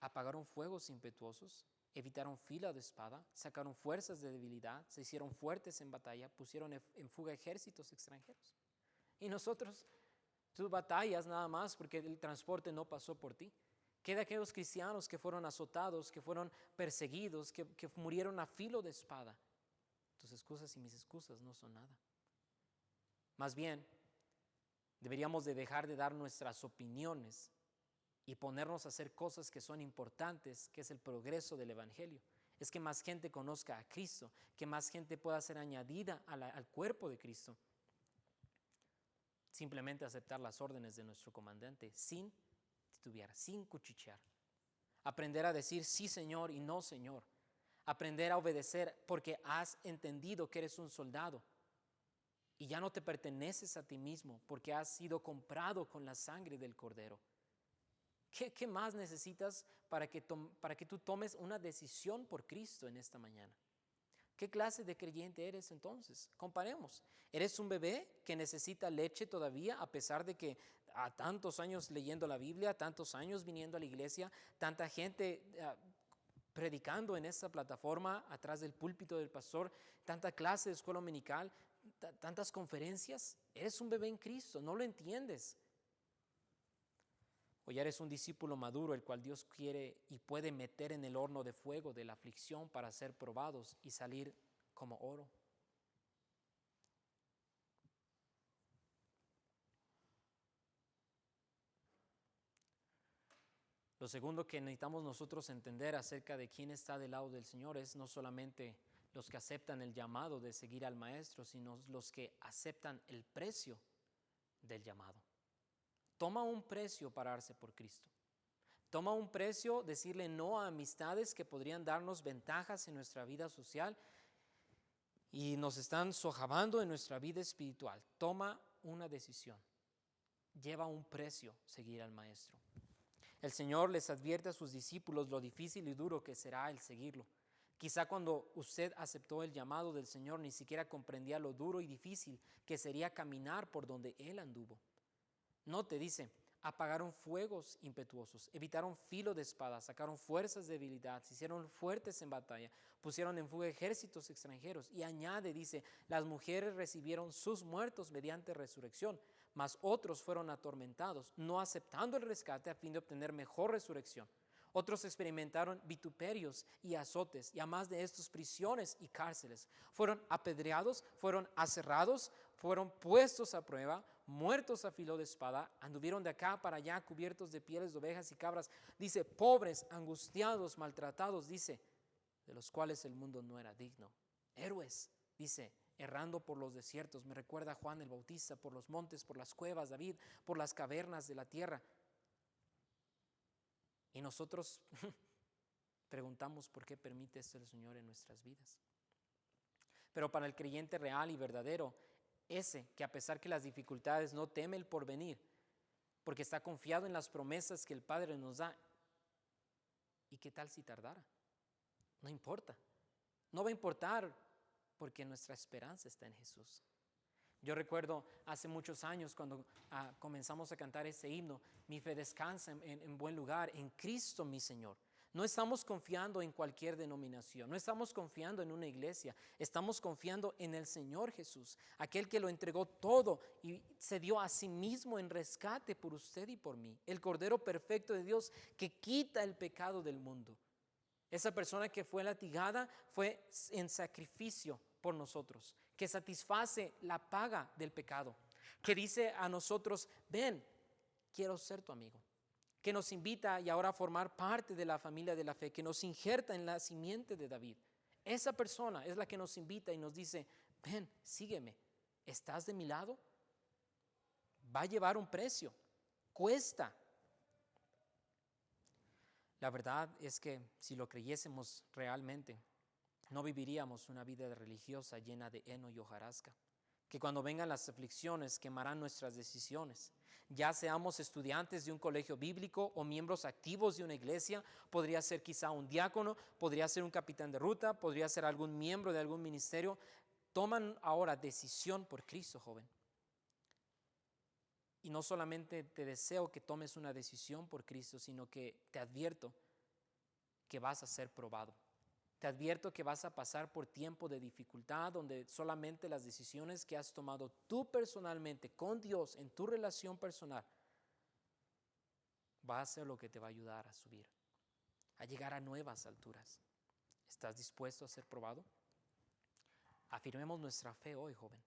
apagaron fuegos impetuosos, evitaron fila de espada, sacaron fuerzas de debilidad, se hicieron fuertes en batalla, pusieron en fuga ejércitos extranjeros. Y nosotros, tú batallas nada más porque el transporte no pasó por ti. ¿Qué de aquellos cristianos que fueron azotados, que fueron perseguidos, que murieron a filo de espada? Tus excusas y mis excusas no son nada. Más bien, deberíamos de dejar de dar nuestras opiniones y ponernos a hacer cosas que son importantes, que es el progreso del Evangelio. Es que más gente conozca a Cristo, que más gente pueda ser añadida al cuerpo de Cristo. Simplemente aceptar las órdenes de nuestro comandante sin titubear, sin cuchichear. Aprender a decir sí, Señor, y no, Señor. Aprender a obedecer porque has entendido que eres un soldado y ya no te perteneces a ti mismo porque has sido comprado con la sangre del Cordero. ¿Qué más necesitas para que tú tomes una decisión por Cristo en esta mañana? ¿Qué clase de creyente eres entonces? Comparemos. ¿Eres un bebé que necesita leche todavía a pesar de que a tantos años leyendo la Biblia, tantos años viniendo a la iglesia, tanta gente predicando en esta plataforma, atrás del púlpito del pastor, tanta clase de escuela dominical, tantas conferencias. Eres un bebé en Cristo, no lo entiendes. O ya eres un discípulo maduro, el cual Dios quiere y puede meter en el horno de fuego de la aflicción para ser probados y salir como oro. Lo segundo que necesitamos nosotros entender acerca de quién está del lado del Señor es no solamente los que aceptan el llamado de seguir al Maestro, sino los que aceptan el precio del llamado. Toma un precio pararse por Cristo. Toma un precio decirle no a amistades que podrían darnos ventajas en nuestra vida social y nos están sojabando en nuestra vida espiritual. Toma una decisión. Lleva un precio seguir al Maestro. El Señor les advierte a sus discípulos lo difícil y duro que será el seguirlo. Quizá cuando usted aceptó el llamado del Señor ni siquiera comprendía lo duro y difícil que sería caminar por donde Él anduvo. No te dice, apagaron fuegos impetuosos, evitaron filo de espada, sacaron fuerzas de debilidad, se hicieron fuertes en batalla, pusieron en fuga ejércitos extranjeros. Y añade, dice, las mujeres recibieron sus muertos mediante resurrección, mas otros fueron atormentados, no aceptando el rescate a fin de obtener mejor resurrección. Otros experimentaron vituperios y azotes, y además de estos, prisiones y cárceles. Fueron apedreados, fueron aserrados, fueron puestos a prueba, muertos a filo de espada, anduvieron de acá para allá cubiertos de pieles de ovejas y cabras. Dice, pobres, angustiados, maltratados, dice, de los cuales el mundo no era digno. Héroes, dice, errando por los desiertos. Me recuerda a Juan el Bautista, por los montes, por las cuevas, David, por las cavernas de la tierra. Y nosotros preguntamos por qué permite esto el Señor en nuestras vidas. Pero para el creyente real y verdadero, ese que a pesar que las dificultades no teme el porvenir, porque está confiado en las promesas que el Padre nos da. ¿Y qué tal si tardara? No importa. No va a importar porque nuestra esperanza está en Jesús. Yo recuerdo hace muchos años cuando comenzamos a cantar ese himno, mi fe descansa en buen lugar, en Cristo mi Señor. No estamos confiando en cualquier denominación, no estamos confiando en una iglesia, estamos confiando en el Señor Jesús, aquel que lo entregó todo y se dio a sí mismo en rescate por usted y por mí, el Cordero perfecto de Dios que quita el pecado del mundo. Esa persona que fue latigada fue en sacrificio por nosotros, que satisface la paga del pecado, que dice a nosotros, ven, quiero ser tu amigo, que nos invita y ahora a formar parte de la familia de la fe, que nos injerta en la simiente de David. Esa persona es la que nos invita y nos dice, ven, sígueme, ¿estás de mi lado? Va a llevar un precio, cuesta. La verdad es que si lo creyésemos realmente, no viviríamos una vida religiosa llena de heno y hojarasca, que cuando vengan las aflicciones quemarán nuestras decisiones. Ya seamos estudiantes de un colegio bíblico o miembros activos de una iglesia, podría ser quizá un diácono, podría ser un capitán de ruta, podría ser algún miembro de algún ministerio. Toman ahora decisión por Cristo, joven. Y no solamente te deseo que tomes una decisión por Cristo, sino que te advierto que vas a ser probado. Te advierto que vas a pasar por tiempo de dificultad donde solamente las decisiones que has tomado tú personalmente con Dios en tu relación personal va a ser lo que te va a ayudar a subir, a llegar a nuevas alturas. ¿Estás dispuesto a ser probado? Afirmemos nuestra fe hoy, joven.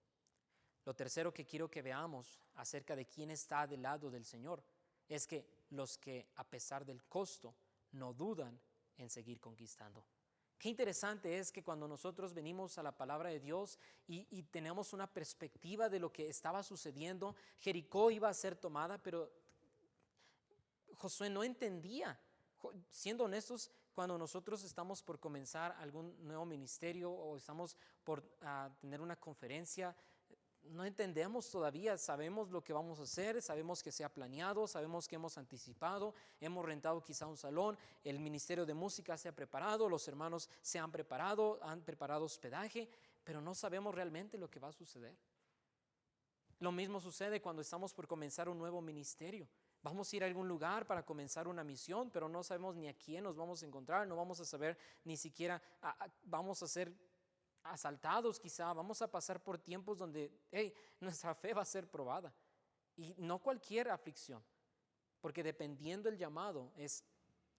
Lo tercero que quiero que veamos acerca de quién está del lado del Señor es que los que a pesar del costo no dudan en seguir conquistando. Qué interesante es que cuando nosotros venimos a la palabra de Dios y tenemos una perspectiva de lo que estaba sucediendo, Jericó iba a ser tomada, pero Josué no entendía. Siendo honestos, cuando nosotros estamos por comenzar algún nuevo ministerio o estamos por tener una conferencia, no entendemos todavía, sabemos lo que vamos a hacer, sabemos que se ha planeado, sabemos que hemos anticipado, hemos rentado quizá un salón, el ministerio de música se ha preparado, los hermanos se han preparado hospedaje, pero no sabemos realmente lo que va a suceder. Lo mismo sucede cuando estamos por comenzar un nuevo ministerio. Vamos a ir a algún lugar para comenzar una misión, pero no sabemos ni a quién nos vamos a encontrar, no vamos a saber ni siquiera, vamos a ser asaltados quizá, vamos a pasar por tiempos donde nuestra fe va a ser probada. Y no cualquier aflicción, porque dependiendo del llamado es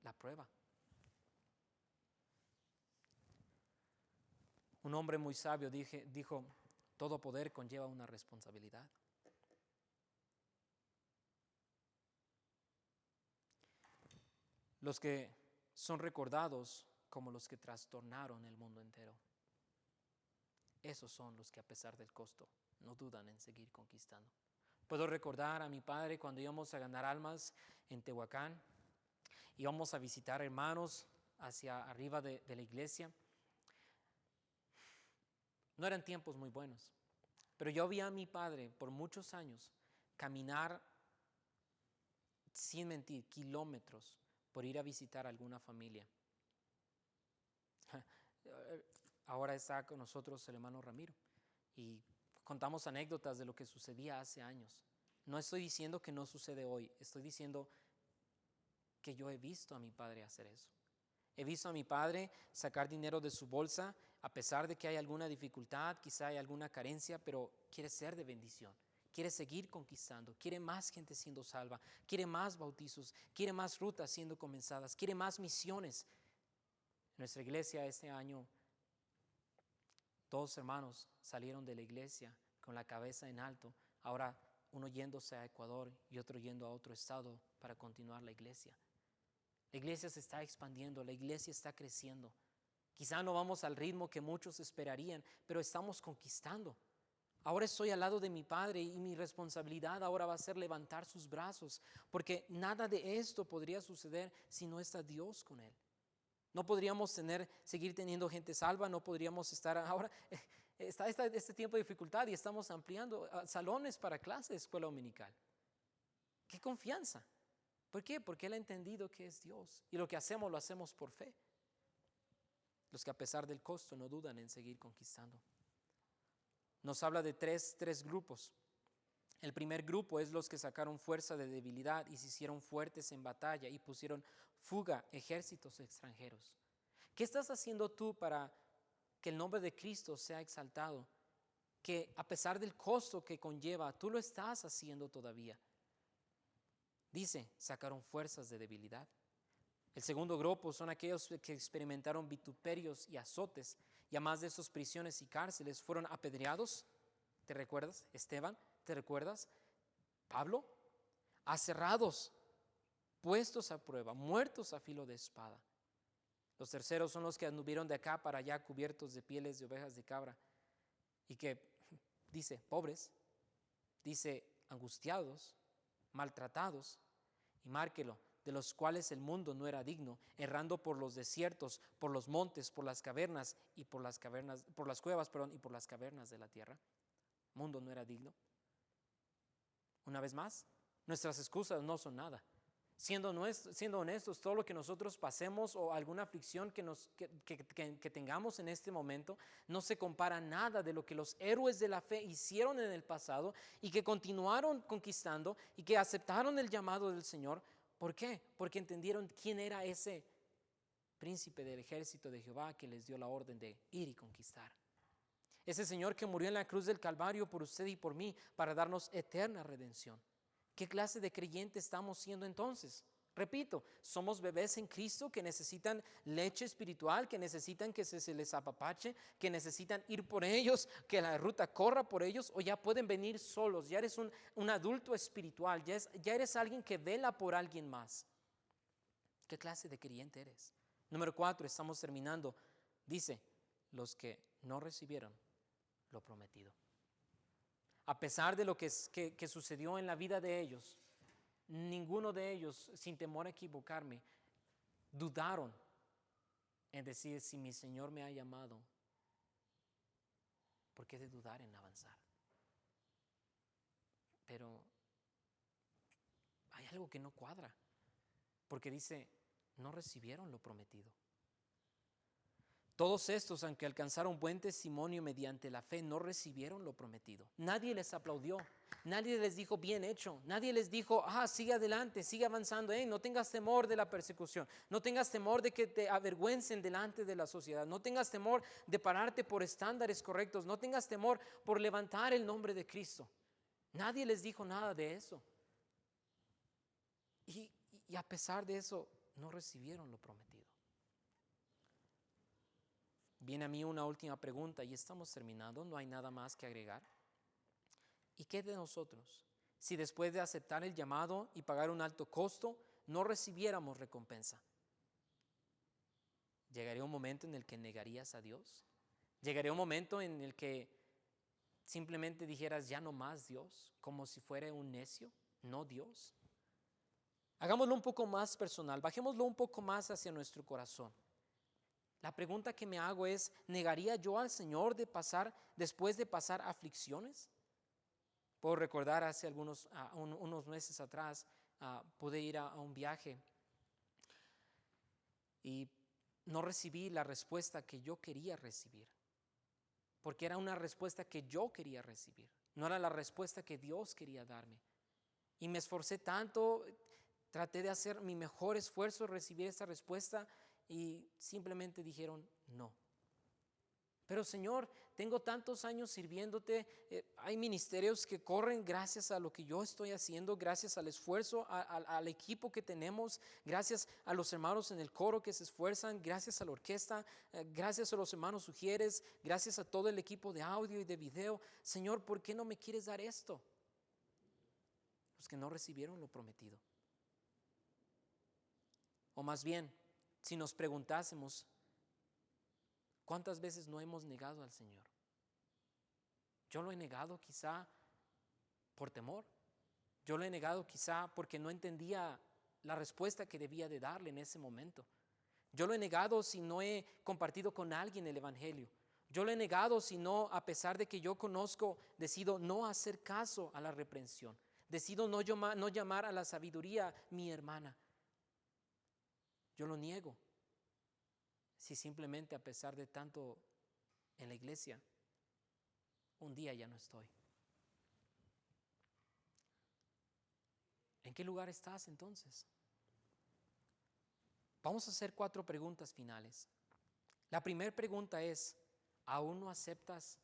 la prueba. Un hombre muy sabio dijo, todo poder conlleva una responsabilidad. Los que son recordados como los que trastornaron el mundo entero. Esos son los que a pesar del costo no dudan en seguir conquistando. Puedo recordar a mi padre cuando íbamos a ganar almas en Tehuacán, íbamos a visitar hermanos hacia arriba de la iglesia. No eran tiempos muy buenos, pero yo vi a mi padre por muchos años caminar, sin mentir, kilómetros por ir a visitar a alguna familia. Ahora está con nosotros el hermano Ramiro y contamos anécdotas de lo que sucedía hace años. No estoy diciendo que no sucede hoy, estoy diciendo que yo he visto a mi padre hacer eso. He visto a mi padre sacar dinero de su bolsa, a pesar de que hay alguna dificultad, quizá hay alguna carencia, pero quiere ser de bendición. Quiere seguir conquistando, quiere más gente siendo salva, quiere más bautizos, quiere más rutas siendo comenzadas, quiere más misiones. En nuestra iglesia este año, 2 hermanos salieron de la iglesia con la cabeza en alto. Ahora uno yéndose a Ecuador y otro yendo a otro estado para continuar la iglesia. La iglesia se está expandiendo, la iglesia está creciendo. Quizá no vamos al ritmo que muchos esperarían, pero estamos conquistando. Ahora estoy al lado de mi padre y mi responsabilidad ahora va a ser levantar sus brazos, porque nada de esto podría suceder si no está Dios con él. No podríamos seguir teniendo gente salva, no podríamos estar ahora, está este tiempo de dificultad y estamos ampliando salones para clases, escuela dominical. ¡Qué confianza! ¿Por qué? Porque él ha entendido que es Dios y lo que hacemos lo hacemos por fe. Los que a pesar del costo no dudan en seguir conquistando. Nos habla de tres grupos. El primer grupo es los que sacaron fuerza de debilidad y se hicieron fuertes en batalla y pusieron fuga ejércitos extranjeros. ¿Qué estás haciendo tú para que el nombre de Cristo sea exaltado? Que a pesar del costo que conlleva, tú lo estás haciendo todavía. Dice, sacaron fuerzas de debilidad. El segundo grupo son aquellos que experimentaron vituperios y azotes, y además de esos prisiones y cárceles, fueron apedreados. ¿Te recuerdas? Esteban, ¿te recuerdas? Pablo, aserrados, puestos a prueba, muertos a filo de espada. Los terceros son los que anduvieron de acá para allá cubiertos de pieles de ovejas de cabra, y que dice pobres, dice angustiados, maltratados, y márquelo, de los cuales el mundo no era digno, errando por los desiertos, por los montes, por las cavernas y por las cuevas, y por las cavernas de la tierra. Mundo no era digno. Una vez más, nuestras excusas no son nada. Siendo honestos, todo lo que nosotros pasemos o alguna aflicción que tengamos en este momento no se compara nada de lo que los héroes de la fe hicieron en el pasado y que continuaron conquistando y que aceptaron el llamado del Señor. ¿Por qué? Porque entendieron quién era ese príncipe del ejército de Jehová que les dio la orden de ir y conquistar. Ese Señor que murió en la cruz del Calvario por usted y por mí para darnos eterna redención. ¿Qué clase de creyente estamos siendo entonces? Repito, somos bebés en Cristo que necesitan leche espiritual, que necesitan que se les apapache, que necesitan ir por ellos, que la ruta corra por ellos, o ya pueden venir solos. Ya eres un adulto espiritual, ya eres alguien que vela por alguien más. ¿Qué clase de creyente eres? Número 4, estamos terminando. Dice, los que no recibieron lo prometido. A pesar de lo que sucedió en la vida de ellos, ninguno de ellos, sin temor a equivocarme, dudaron en decir, si mi Señor me ha llamado, ¿por qué de dudar en avanzar? Pero hay algo que no cuadra, porque dice, no recibieron lo prometido. Todos estos, aunque alcanzaron buen testimonio mediante la fe, no recibieron lo prometido. Nadie les aplaudió, nadie les dijo bien hecho, nadie les dijo, sigue adelante, sigue avanzando, no tengas temor de la persecución, no tengas temor de que te avergüencen delante de la sociedad, no tengas temor de pararte por estándares correctos, no tengas temor por levantar el nombre de Cristo. Nadie les dijo nada de eso. Y a pesar de eso, no recibieron lo prometido. Viene a mí una última pregunta y estamos terminando, no hay nada más que agregar. ¿Y qué de nosotros? Si después de aceptar el llamado y pagar un alto costo, no recibiéramos recompensa. ¿Llegaría un momento en el que negarías a Dios? ¿Llegaría un momento en el que simplemente dijeras ya no más Dios, como si fuera un necio, no Dios? Hagámoslo un poco más personal, bajémoslo un poco más hacia nuestro corazón. La pregunta que me hago es, ¿negaría yo al Señor después de pasar aflicciones? Puedo recordar hace unos meses atrás, pude ir a un viaje y no recibí la respuesta que yo quería recibir, porque era una respuesta que yo quería recibir, no era la respuesta que Dios quería darme. Y me esforcé tanto, traté de hacer mi mejor esfuerzo, recibir esa respuesta, y simplemente dijeron no. Pero Señor, tengo tantos años sirviéndote, hay ministerios que corren gracias a lo que yo estoy haciendo, gracias al esfuerzo, al equipo que tenemos, gracias a los hermanos en el coro que se esfuerzan, gracias a la orquesta, gracias a los hermanos sugieres, gracias a todo el equipo de audio y de video. Señor, ¿por qué no me quieres dar esto? Los que no recibieron lo prometido. O más bien, si nos preguntásemos, ¿cuántas veces no hemos negado al Señor? Yo lo he negado quizá por temor. Yo lo he negado quizá porque no entendía la respuesta que debía de darle en ese momento. Yo lo he negado si no he compartido con alguien el Evangelio. Yo lo he negado si no, a pesar de que yo conozco, decido no hacer caso a la reprensión. Decido no llamar a la sabiduría mi hermana. Yo lo niego. Si simplemente a pesar de tanto en la iglesia, un día ya no estoy. ¿En qué lugar estás entonces? Vamos a hacer 4 preguntas finales. La primera pregunta es, ¿aún no aceptas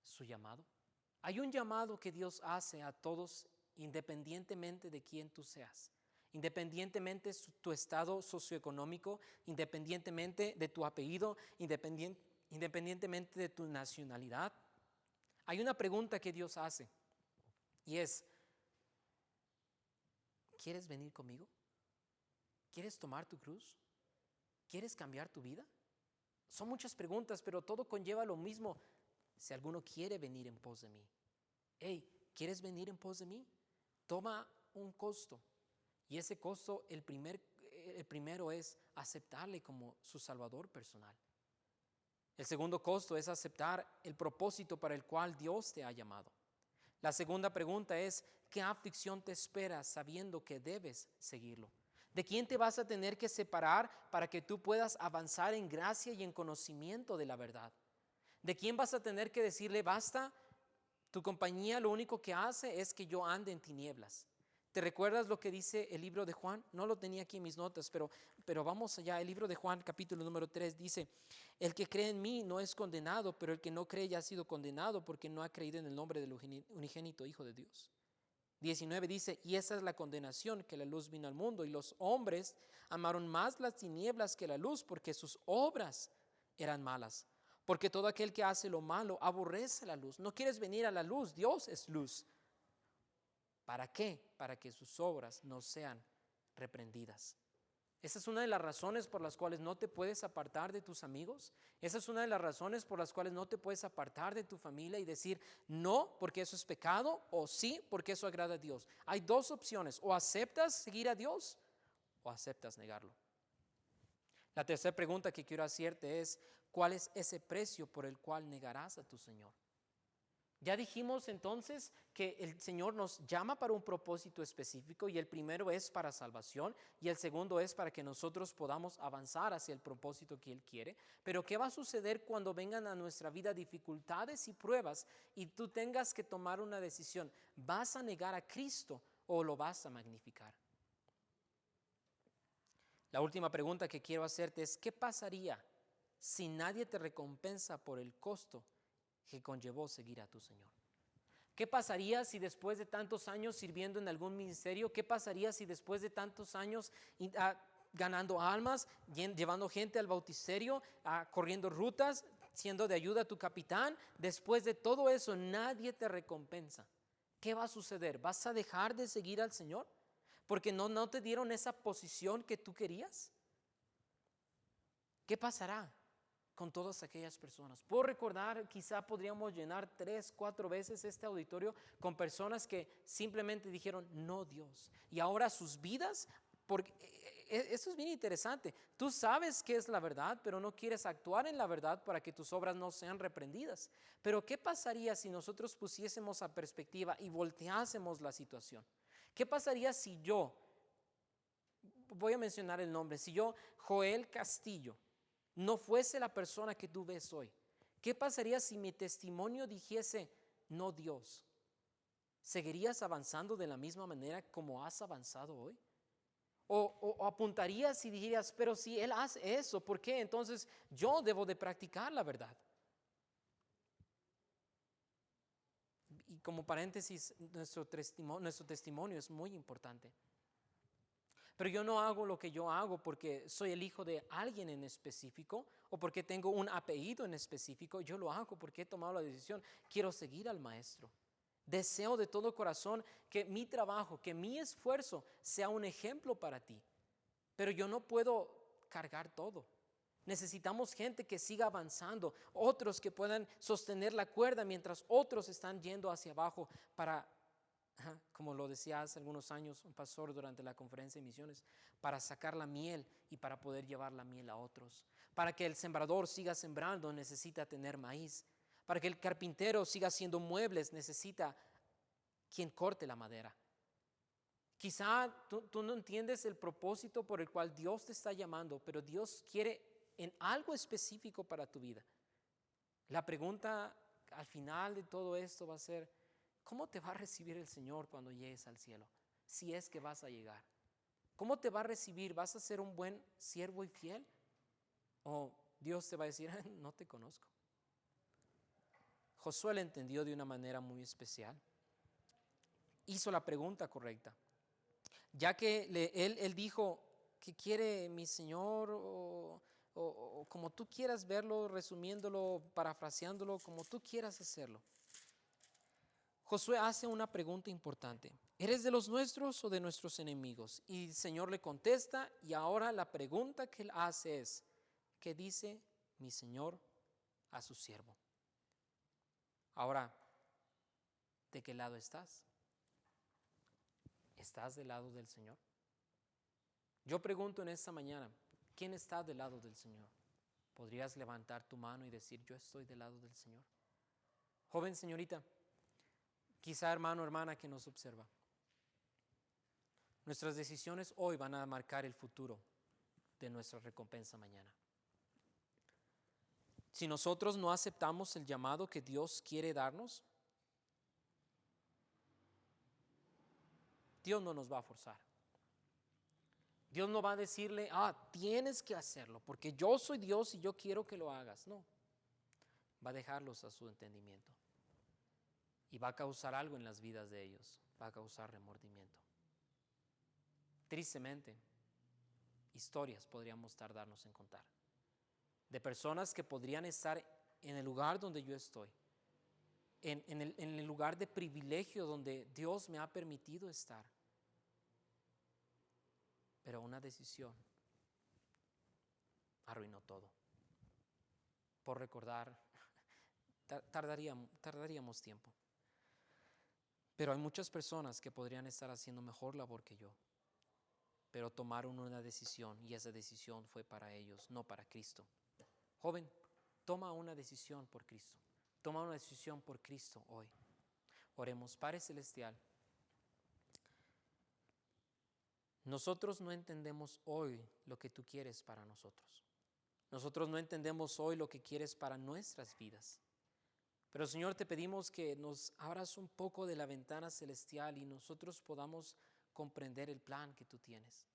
su llamado? Hay un llamado que Dios hace a todos independientemente de quién tú seas. Independientemente de tu estado socioeconómico, independientemente de tu apellido, independientemente de tu nacionalidad. Hay una pregunta que Dios hace y es, ¿quieres venir conmigo? ¿Quieres tomar tu cruz? ¿Quieres cambiar tu vida? Son muchas preguntas, pero todo conlleva lo mismo. Si alguno quiere venir en pos de mí. ¿Quieres venir en pos de mí? Toma un costo. Y ese costo, el primero es aceptarle como su Salvador personal. El segundo costo es aceptar el propósito para el cual Dios te ha llamado. La segunda pregunta es, ¿qué aflicción te espera sabiendo que debes seguirlo? ¿De quién te vas a tener que separar para que tú puedas avanzar en gracia y en conocimiento de la verdad? ¿De quién vas a tener que decirle, basta, tu compañía lo único que hace es que yo ande en tinieblas? ¿Te recuerdas lo que dice el libro de Juan? No lo tenía aquí en mis notas, pero vamos allá. El libro de Juan, capítulo número 3, dice, el que cree en mí no es condenado, pero el que no cree ya ha sido condenado porque no ha creído en el nombre del unigénito Hijo de Dios. 19 dice, y esa es la condenación, que la luz vino al mundo y los hombres amaron más las tinieblas que la luz porque sus obras eran malas. Porque todo aquel que hace lo malo aborrece la luz. No quieres venir a la luz, Dios es luz. ¿Para qué? Para que sus obras no sean reprendidas. Esa es una de las razones por las cuales no te puedes apartar de tus amigos. Esa es una de las razones por las cuales no te puedes apartar de tu familia y decir no porque eso es pecado o sí porque eso agrada a Dios. Hay 2 opciones, o aceptas seguir a Dios o aceptas negarlo. La tercera pregunta que quiero hacerte es, ¿cuál es ese precio por el cual negarás a tu Señor? Ya dijimos entonces que el Señor nos llama para un propósito específico y el primero es para salvación y el segundo es para que nosotros podamos avanzar hacia el propósito que Él quiere. Pero ¿qué va a suceder cuando vengan a nuestra vida dificultades y pruebas y tú tengas que tomar una decisión? ¿Vas a negar a Cristo o lo vas a magnificar? La última pregunta que quiero hacerte es, ¿qué pasaría si nadie te recompensa por el costo que conllevó seguir a tu Señor? ¿Qué pasaría si después de tantos años sirviendo en algún ministerio, qué pasaría si después de tantos años ganando almas, llevando gente al bauticerio, corriendo rutas, siendo de ayuda a tu capitán, después de todo eso nadie te recompensa? ¿Qué va a suceder? ¿Vas a dejar de seguir al Señor? Porque no te dieron esa posición que tú querías. ¿Qué pasará con todas aquellas personas? Puedo recordar, quizá podríamos llenar 3, 4 veces este auditorio con personas que simplemente dijeron, no Dios. Y ahora sus vidas, porque eso es bien interesante. Tú sabes qué es la verdad, pero no quieres actuar en la verdad para que tus obras no sean reprendidas. Pero ¿qué pasaría si nosotros pusiésemos a perspectiva y volteásemos la situación? ¿Qué pasaría si yo, voy a mencionar el nombre, si yo, Joel Castillo, no fuese la persona que tú ves hoy? ¿Qué pasaría si mi testimonio dijese, no Dios? ¿Seguirías avanzando de la misma manera como has avanzado hoy? ¿O apuntarías y dirías, pero si Él hace eso, ¿por qué entonces yo debo de practicar la verdad? Y como paréntesis, nuestro testimonio es muy importante. Pero yo no hago lo que yo hago porque soy el hijo de alguien en específico o porque tengo un apellido en específico. Yo lo hago porque he tomado la decisión. Quiero seguir al Maestro. Deseo de todo corazón que mi trabajo, que mi esfuerzo sea un ejemplo para ti. Pero yo no puedo cargar todo. Necesitamos gente que siga avanzando, otros que puedan sostener la cuerda mientras otros están yendo hacia abajo para, como lo decía hace algunos años un pastor durante la conferencia de misiones, para sacar la miel y para poder llevar la miel a otros. Para que el sembrador siga sembrando necesita tener maíz. Para que el carpintero siga haciendo muebles necesita quien corte la madera. Quizá tú no entiendes el propósito por el cual Dios te está llamando, pero Dios quiere en algo específico para tu vida. La pregunta al final de todo esto va a ser, ¿cómo te va a recibir el Señor cuando llegues al cielo? Si es que vas a llegar. ¿Cómo te va a recibir? ¿Vas a ser un buen siervo y fiel? ¿O Dios te va a decir, no te conozco? Josué lo entendió de una manera muy especial. Hizo la pregunta correcta. Ya que él dijo, ¿qué quiere mi Señor? O como tú quieras verlo, resumiéndolo, parafraseándolo, como tú quieras hacerlo. Josué hace una pregunta importante. ¿Eres de los nuestros o de nuestros enemigos? Y el Señor le contesta, y ahora la pregunta que él hace es, ¿qué dice mi Señor a su siervo? Ahora, ¿de qué lado estás? ¿Estás del lado del Señor? Yo pregunto en esta mañana, ¿quién está del lado del Señor? ¿Podrías levantar tu mano y decir, yo estoy del lado del Señor? Joven señorita, quizá hermano o hermana que nos observa, nuestras decisiones hoy van a marcar el futuro de nuestra recompensa mañana. Si nosotros no aceptamos el llamado que Dios quiere darnos, Dios no nos va a forzar. Dios no va a decirle, tienes que hacerlo, porque yo soy Dios y yo quiero que lo hagas. No, va a dejarlos a su entendimiento. Y va a causar algo en las vidas de ellos, va a causar remordimiento. Tristemente, historias podríamos tardarnos en contar, de personas que podrían estar en el lugar donde yo estoy, en el lugar de privilegio donde Dios me ha permitido estar. Pero una decisión arruinó todo. Por recordar, tardaríamos tiempo. Pero hay muchas personas que podrían estar haciendo mejor labor que yo, pero tomaron una decisión y esa decisión fue para ellos, no para Cristo. Joven, toma una decisión por Cristo. Toma una decisión por Cristo hoy. Oremos. Padre Celestial, nosotros no entendemos hoy lo que tú quieres para nosotros. Nosotros no entendemos hoy lo que quieres para nuestras vidas. Pero Señor, te pedimos que nos abras un poco de la ventana celestial y nosotros podamos comprender el plan que tú tienes.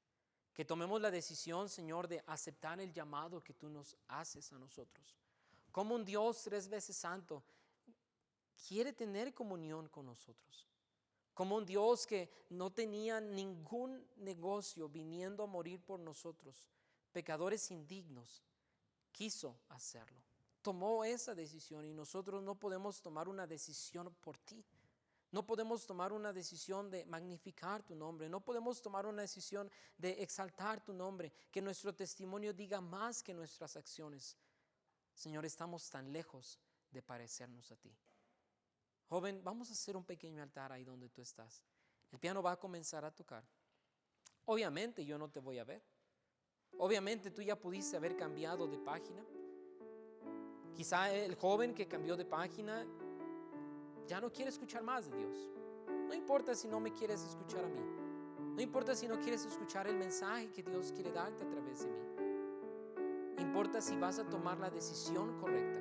Que tomemos la decisión, Señor, de aceptar el llamado que tú nos haces a nosotros. Como un Dios 3 veces santo quiere tener comunión con nosotros. Como un Dios que no tenía ningún negocio viniendo a morir por nosotros, pecadores indignos, quiso hacerlo. Tomó esa decisión y nosotros no podemos tomar una decisión por ti. No podemos tomar una decisión de magnificar tu nombre. No podemos tomar una decisión de exaltar tu nombre. Que nuestro testimonio diga más que nuestras acciones. Señor, estamos tan lejos de parecernos a ti. Joven, vamos a hacer un pequeño altar ahí donde tú estás. El piano va a comenzar a tocar. Obviamente yo no te voy a ver. Obviamente tú ya pudiste haber cambiado de página. Quizá el joven que cambió de página ya no quiere escuchar más de Dios. No importa si no me quieres escuchar a mí. No importa si no quieres escuchar el mensaje que Dios quiere darte a través de mí. Importa si vas a tomar la decisión correcta.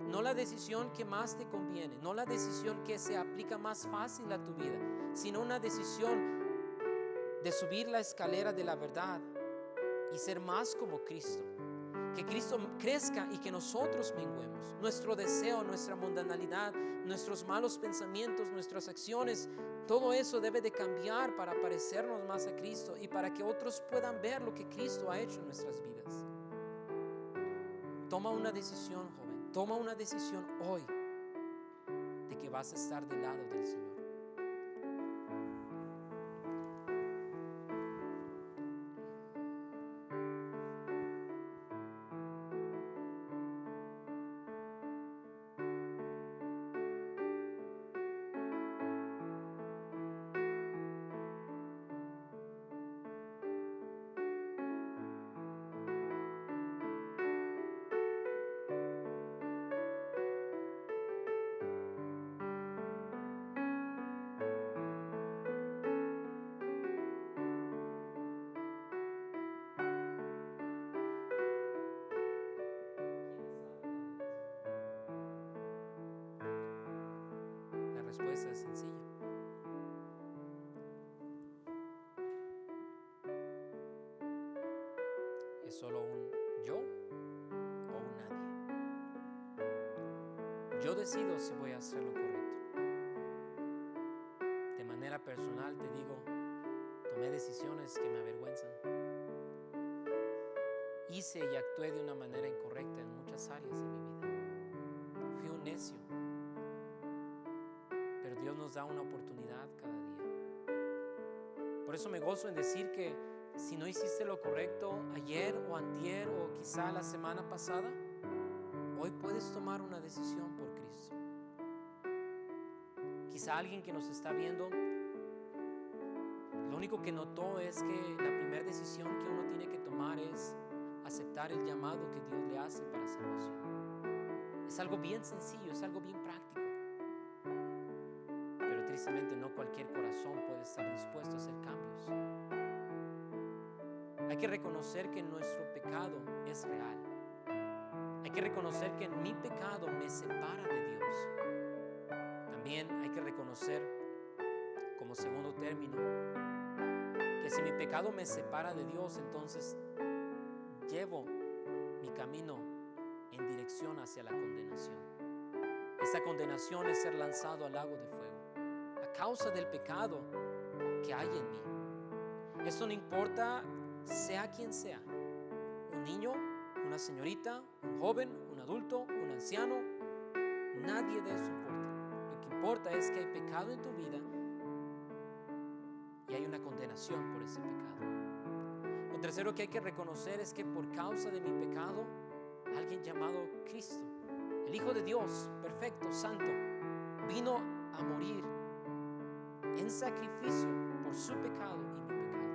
No la decisión que más te conviene. No la decisión que se aplica más fácil a tu vida. Sino una decisión de subir la escalera de la verdad y ser más como Cristo. Que Cristo crezca y que nosotros menguemos. Nuestro deseo, nuestra mundanalidad, nuestros malos pensamientos, nuestras acciones, todo eso debe de cambiar para parecernos más a Cristo y para que otros puedan ver lo que Cristo ha hecho en nuestras vidas. Toma una decisión, joven. Toma una decisión hoy de que vas a estar del lado del Señor. La respuesta es sencilla. Es solo un yo o un nadie. Yo decido si voy a hacer lo correcto. De manera personal te digo, tomé decisiones que me avergüenzan. Hice y actué de una manera incorrecta en muchas áreas de mi vida. Fui un necio. Pero Dios nos da una oportunidad cada día. Por eso me gozo en decir que si no hiciste lo correcto ayer o antier o quizá la semana pasada, hoy puedes tomar una decisión por Cristo. Quizá alguien que nos está viendo, lo único que notó es que la primera decisión que uno tiene que tomar es aceptar el llamado que Dios le hace para salvación. Es algo bien sencillo, es algo bien práctico. Pero tristemente no cualquier corazón puede estar dispuesto a hacer cambios. Hay que reconocer que nuestro pecado es real. Hay que reconocer que mi pecado me separa de Dios. También hay que reconocer, como segundo término, que si mi pecado me separa de Dios, entonces llevo mi camino en dirección hacia la condenación. Esa condenación es ser lanzado al lago de fuego a causa del pecado que hay en mí. Esto no importa sea quien sea, un niño, una señorita, un joven, un adulto, un anciano, nadie de eso importa. Lo que importa es que hay pecado en tu vida y hay una condenación por ese pecado. Lo tercero que hay que reconocer es que por causa de mi pecado, alguien llamado Cristo, el Hijo de Dios, perfecto, santo, vino a morir en sacrificio por su pecado y mi pecado.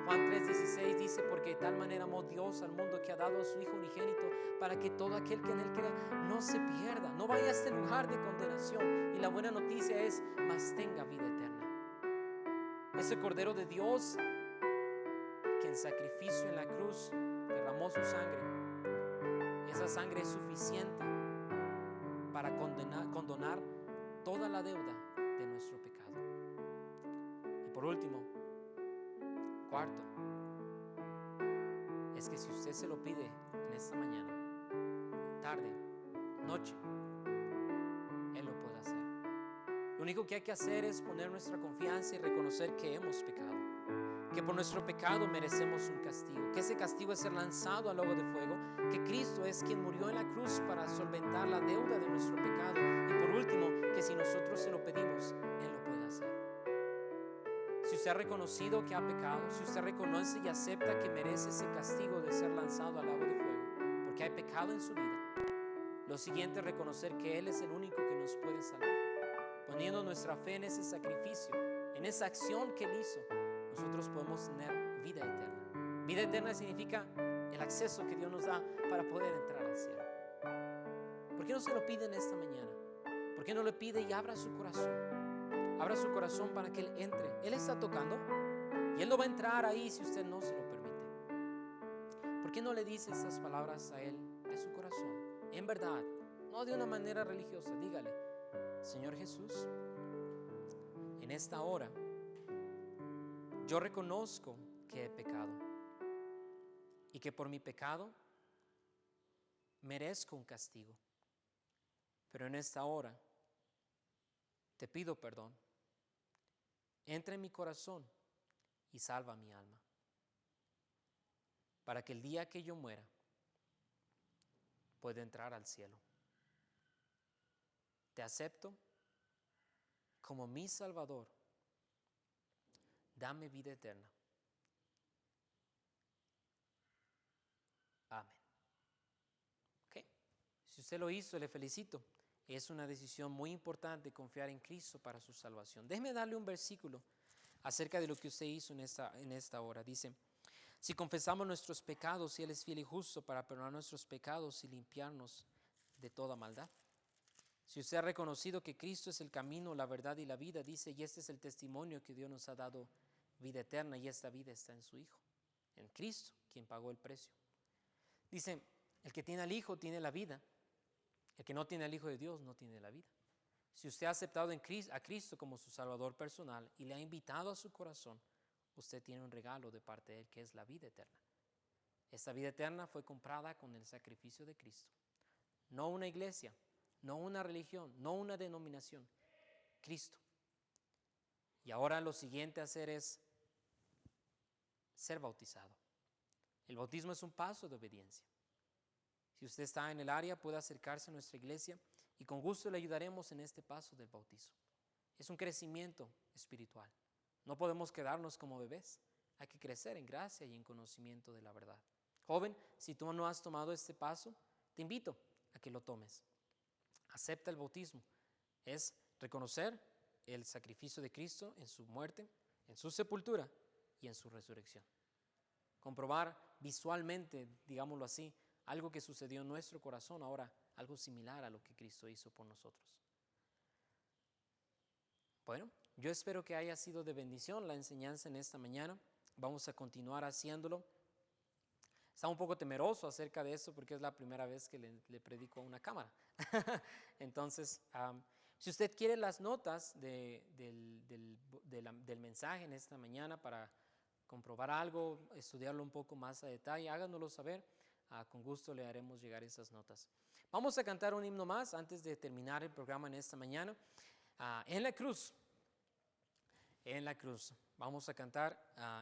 Juan 3 3:16 dice, porque de tal manera amó Dios al mundo que ha dado a su Hijo unigénito, para que todo aquel que en Él crea no se pierda, no vaya a este lugar de condenación. Y la buena noticia es, mas tenga vida eterna. Ese Cordero de Dios que en sacrificio en la cruz derramó su sangre, esa sangre es suficiente para condonar toda la deuda de nuestro pecado. Y por último, cuarto, es que si usted se lo pide en esta mañana, tarde, noche, Él lo puede hacer. Lo único que hay que hacer es poner nuestra confianza y reconocer que hemos pecado, que por nuestro pecado merecemos un castigo, que ese castigo es ser lanzado al lago de fuego, que Cristo es quien murió en la cruz para solventar la deuda de nuestro pecado, y por último, que si nosotros se lo pedimos, Él lo puede hacer. Si usted ha reconocido que ha pecado, si usted reconoce y acepta que merece ese castigo de ser lanzado al lago de fuego, porque hay pecado en su vida, lo siguiente es reconocer que Él es el único que nos puede salvar. Poniendo nuestra fe en ese sacrificio, en esa acción que Él hizo, nosotros podemos tener vida eterna. Vida eterna significa el acceso que Dios nos da para poder entrar al cielo. ¿Por qué no se lo pide en esta mañana? ¿Por qué no le pide y abra su corazón? Abra su corazón para que Él entre. Él está tocando y Él no va a entrar ahí si usted no se lo permite. ¿Por qué no le dice estas palabras a Él de su corazón? En verdad, no de una manera religiosa. Dígale, Señor Jesús, en esta hora yo reconozco que he pecado y que por mi pecado merezco un castigo. Pero en esta hora te pido perdón. Entra en mi corazón y salva mi alma, para que el día que yo muera pueda entrar al cielo. Te acepto como mi Salvador. Dame vida eterna. Amén. ¿Okay? Si usted lo hizo, le felicito. Es una decisión muy importante confiar en Cristo para su salvación. Déjeme darle un versículo acerca de lo que usted hizo en esta hora. Dice, si confesamos nuestros pecados, Él es fiel y justo para perdonar nuestros pecados y limpiarnos de toda maldad. Si usted ha reconocido que Cristo es el camino, la verdad y la vida, dice, y este es el testimonio que Dios nos ha dado, vida eterna, y esta vida está en su Hijo, en Cristo, quien pagó el precio. Dice, el que tiene al Hijo tiene la vida. El que no tiene al Hijo de Dios no tiene la vida. Si usted ha aceptado a Cristo como su Salvador personal y le ha invitado a su corazón, usted tiene un regalo de parte de Él, que es la vida eterna. Esta vida eterna fue comprada con el sacrificio de Cristo. No una iglesia, no una religión, no una denominación, Cristo. Y ahora lo siguiente a hacer es ser bautizado. El bautismo es un paso de obediencia. Si usted está en el área, puede acercarse a nuestra iglesia y con gusto le ayudaremos en este paso del bautizo. Es un crecimiento espiritual. No podemos quedarnos como bebés. Hay que crecer en gracia y en conocimiento de la verdad. Joven, si tú no has tomado este paso, te invito a que lo tomes. Acepta el bautismo. Es reconocer el sacrificio de Cristo en su muerte, en su sepultura y en su resurrección. Comprobar visualmente, digámoslo así, algo que sucedió en nuestro corazón, ahora algo similar a lo que Cristo hizo por nosotros. Bueno, yo espero que haya sido de bendición la enseñanza en esta mañana. Vamos a continuar haciéndolo. Estaba un poco temeroso acerca de eso porque es la primera vez que le predico a una cámara. Entonces, si usted quiere las notas del mensaje en esta mañana para comprobar algo, estudiarlo un poco más a detalle, háganoslo saber. Con gusto le haremos llegar esas notas. Vamos a cantar un himno más antes de terminar el programa en esta mañana. En la cruz. En la cruz. Vamos a cantar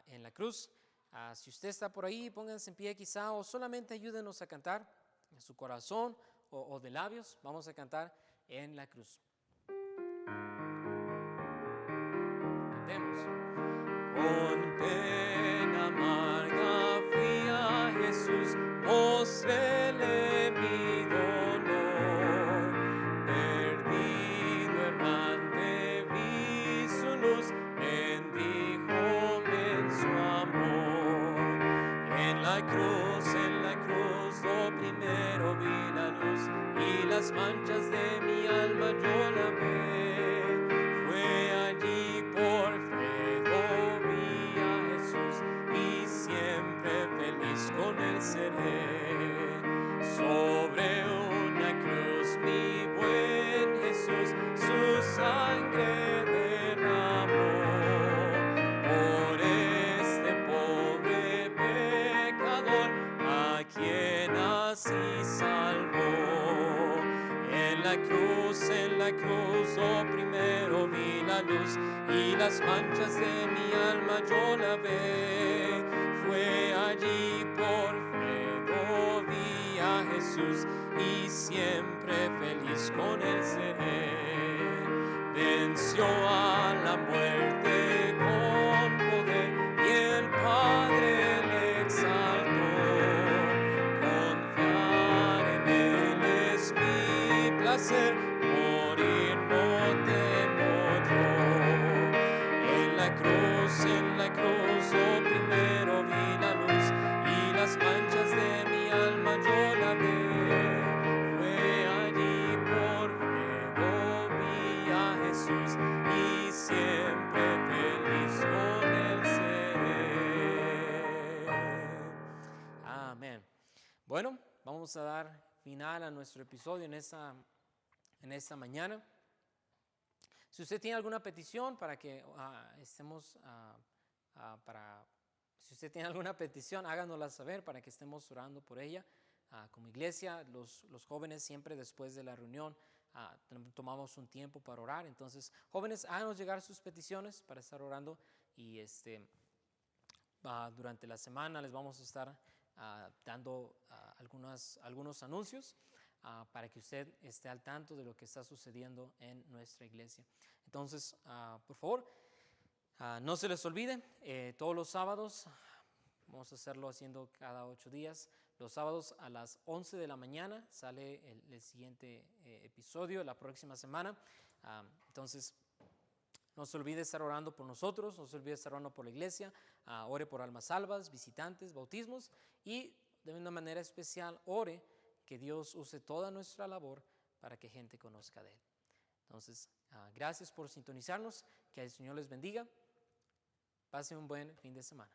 en la cruz. Si usted está por ahí, pónganse en pie quizá o solamente ayúdenos a cantar en su corazón o de labios. Vamos a cantar en la cruz. Cantemos. Con pena amarga fui a Jesús, mostréle mi dolor. Perdido, errante, vi su luz, bendíjome en su amor. en la cruz, lo primero vi la luz y las manchas de mi alma yo la vi. Fue allí por fe, oh, vi a Jesús y siempre feliz con él seré. Sobre una cruz mi buen Jesús su sangre derramó. Por este pobre pecador a quien así salvó. En la cruz, oh, primero vi la luz y las manchas de mi alma yo la vi. Fue allí por fe, oh, vi a Jesús y siempre feliz con él seré. Venció a la muerte con poder y el Padre le exaltó. Confiar en él es mi placer, morir no temo yo. En la cruz, oh, primero vi la luz y las manchas de mi alma yo la vi. Fue allí por fe, oh, vi a Jesús y siempre feliz con él seré. Amén. Bueno, vamos a dar final a nuestro episodio en esta mañana. Si usted tiene alguna petición para que si usted tiene alguna petición, háganosla saber para que estemos orando por ella. Como iglesia, los jóvenes siempre después de la reunión tomamos un tiempo para orar. Entonces, jóvenes, háganos llegar sus peticiones para estar orando y durante la semana les vamos a estar dando algunos anuncios para que usted esté al tanto de lo que está sucediendo en nuestra iglesia. Entonces, por favor, no se les olvide, todos los sábados, vamos a hacerlo haciendo cada 8 días, los sábados a las 11 de la mañana sale el siguiente episodio la próxima semana. Entonces, no se olvide estar orando por nosotros, no se olvide estar orando por la iglesia, ore por almas salvas, visitantes, bautismos y de una manera especial ore que Dios use toda nuestra labor para que gente conozca de Él. Entonces, gracias por sintonizarnos, que el Señor les bendiga, pasen un buen fin de semana.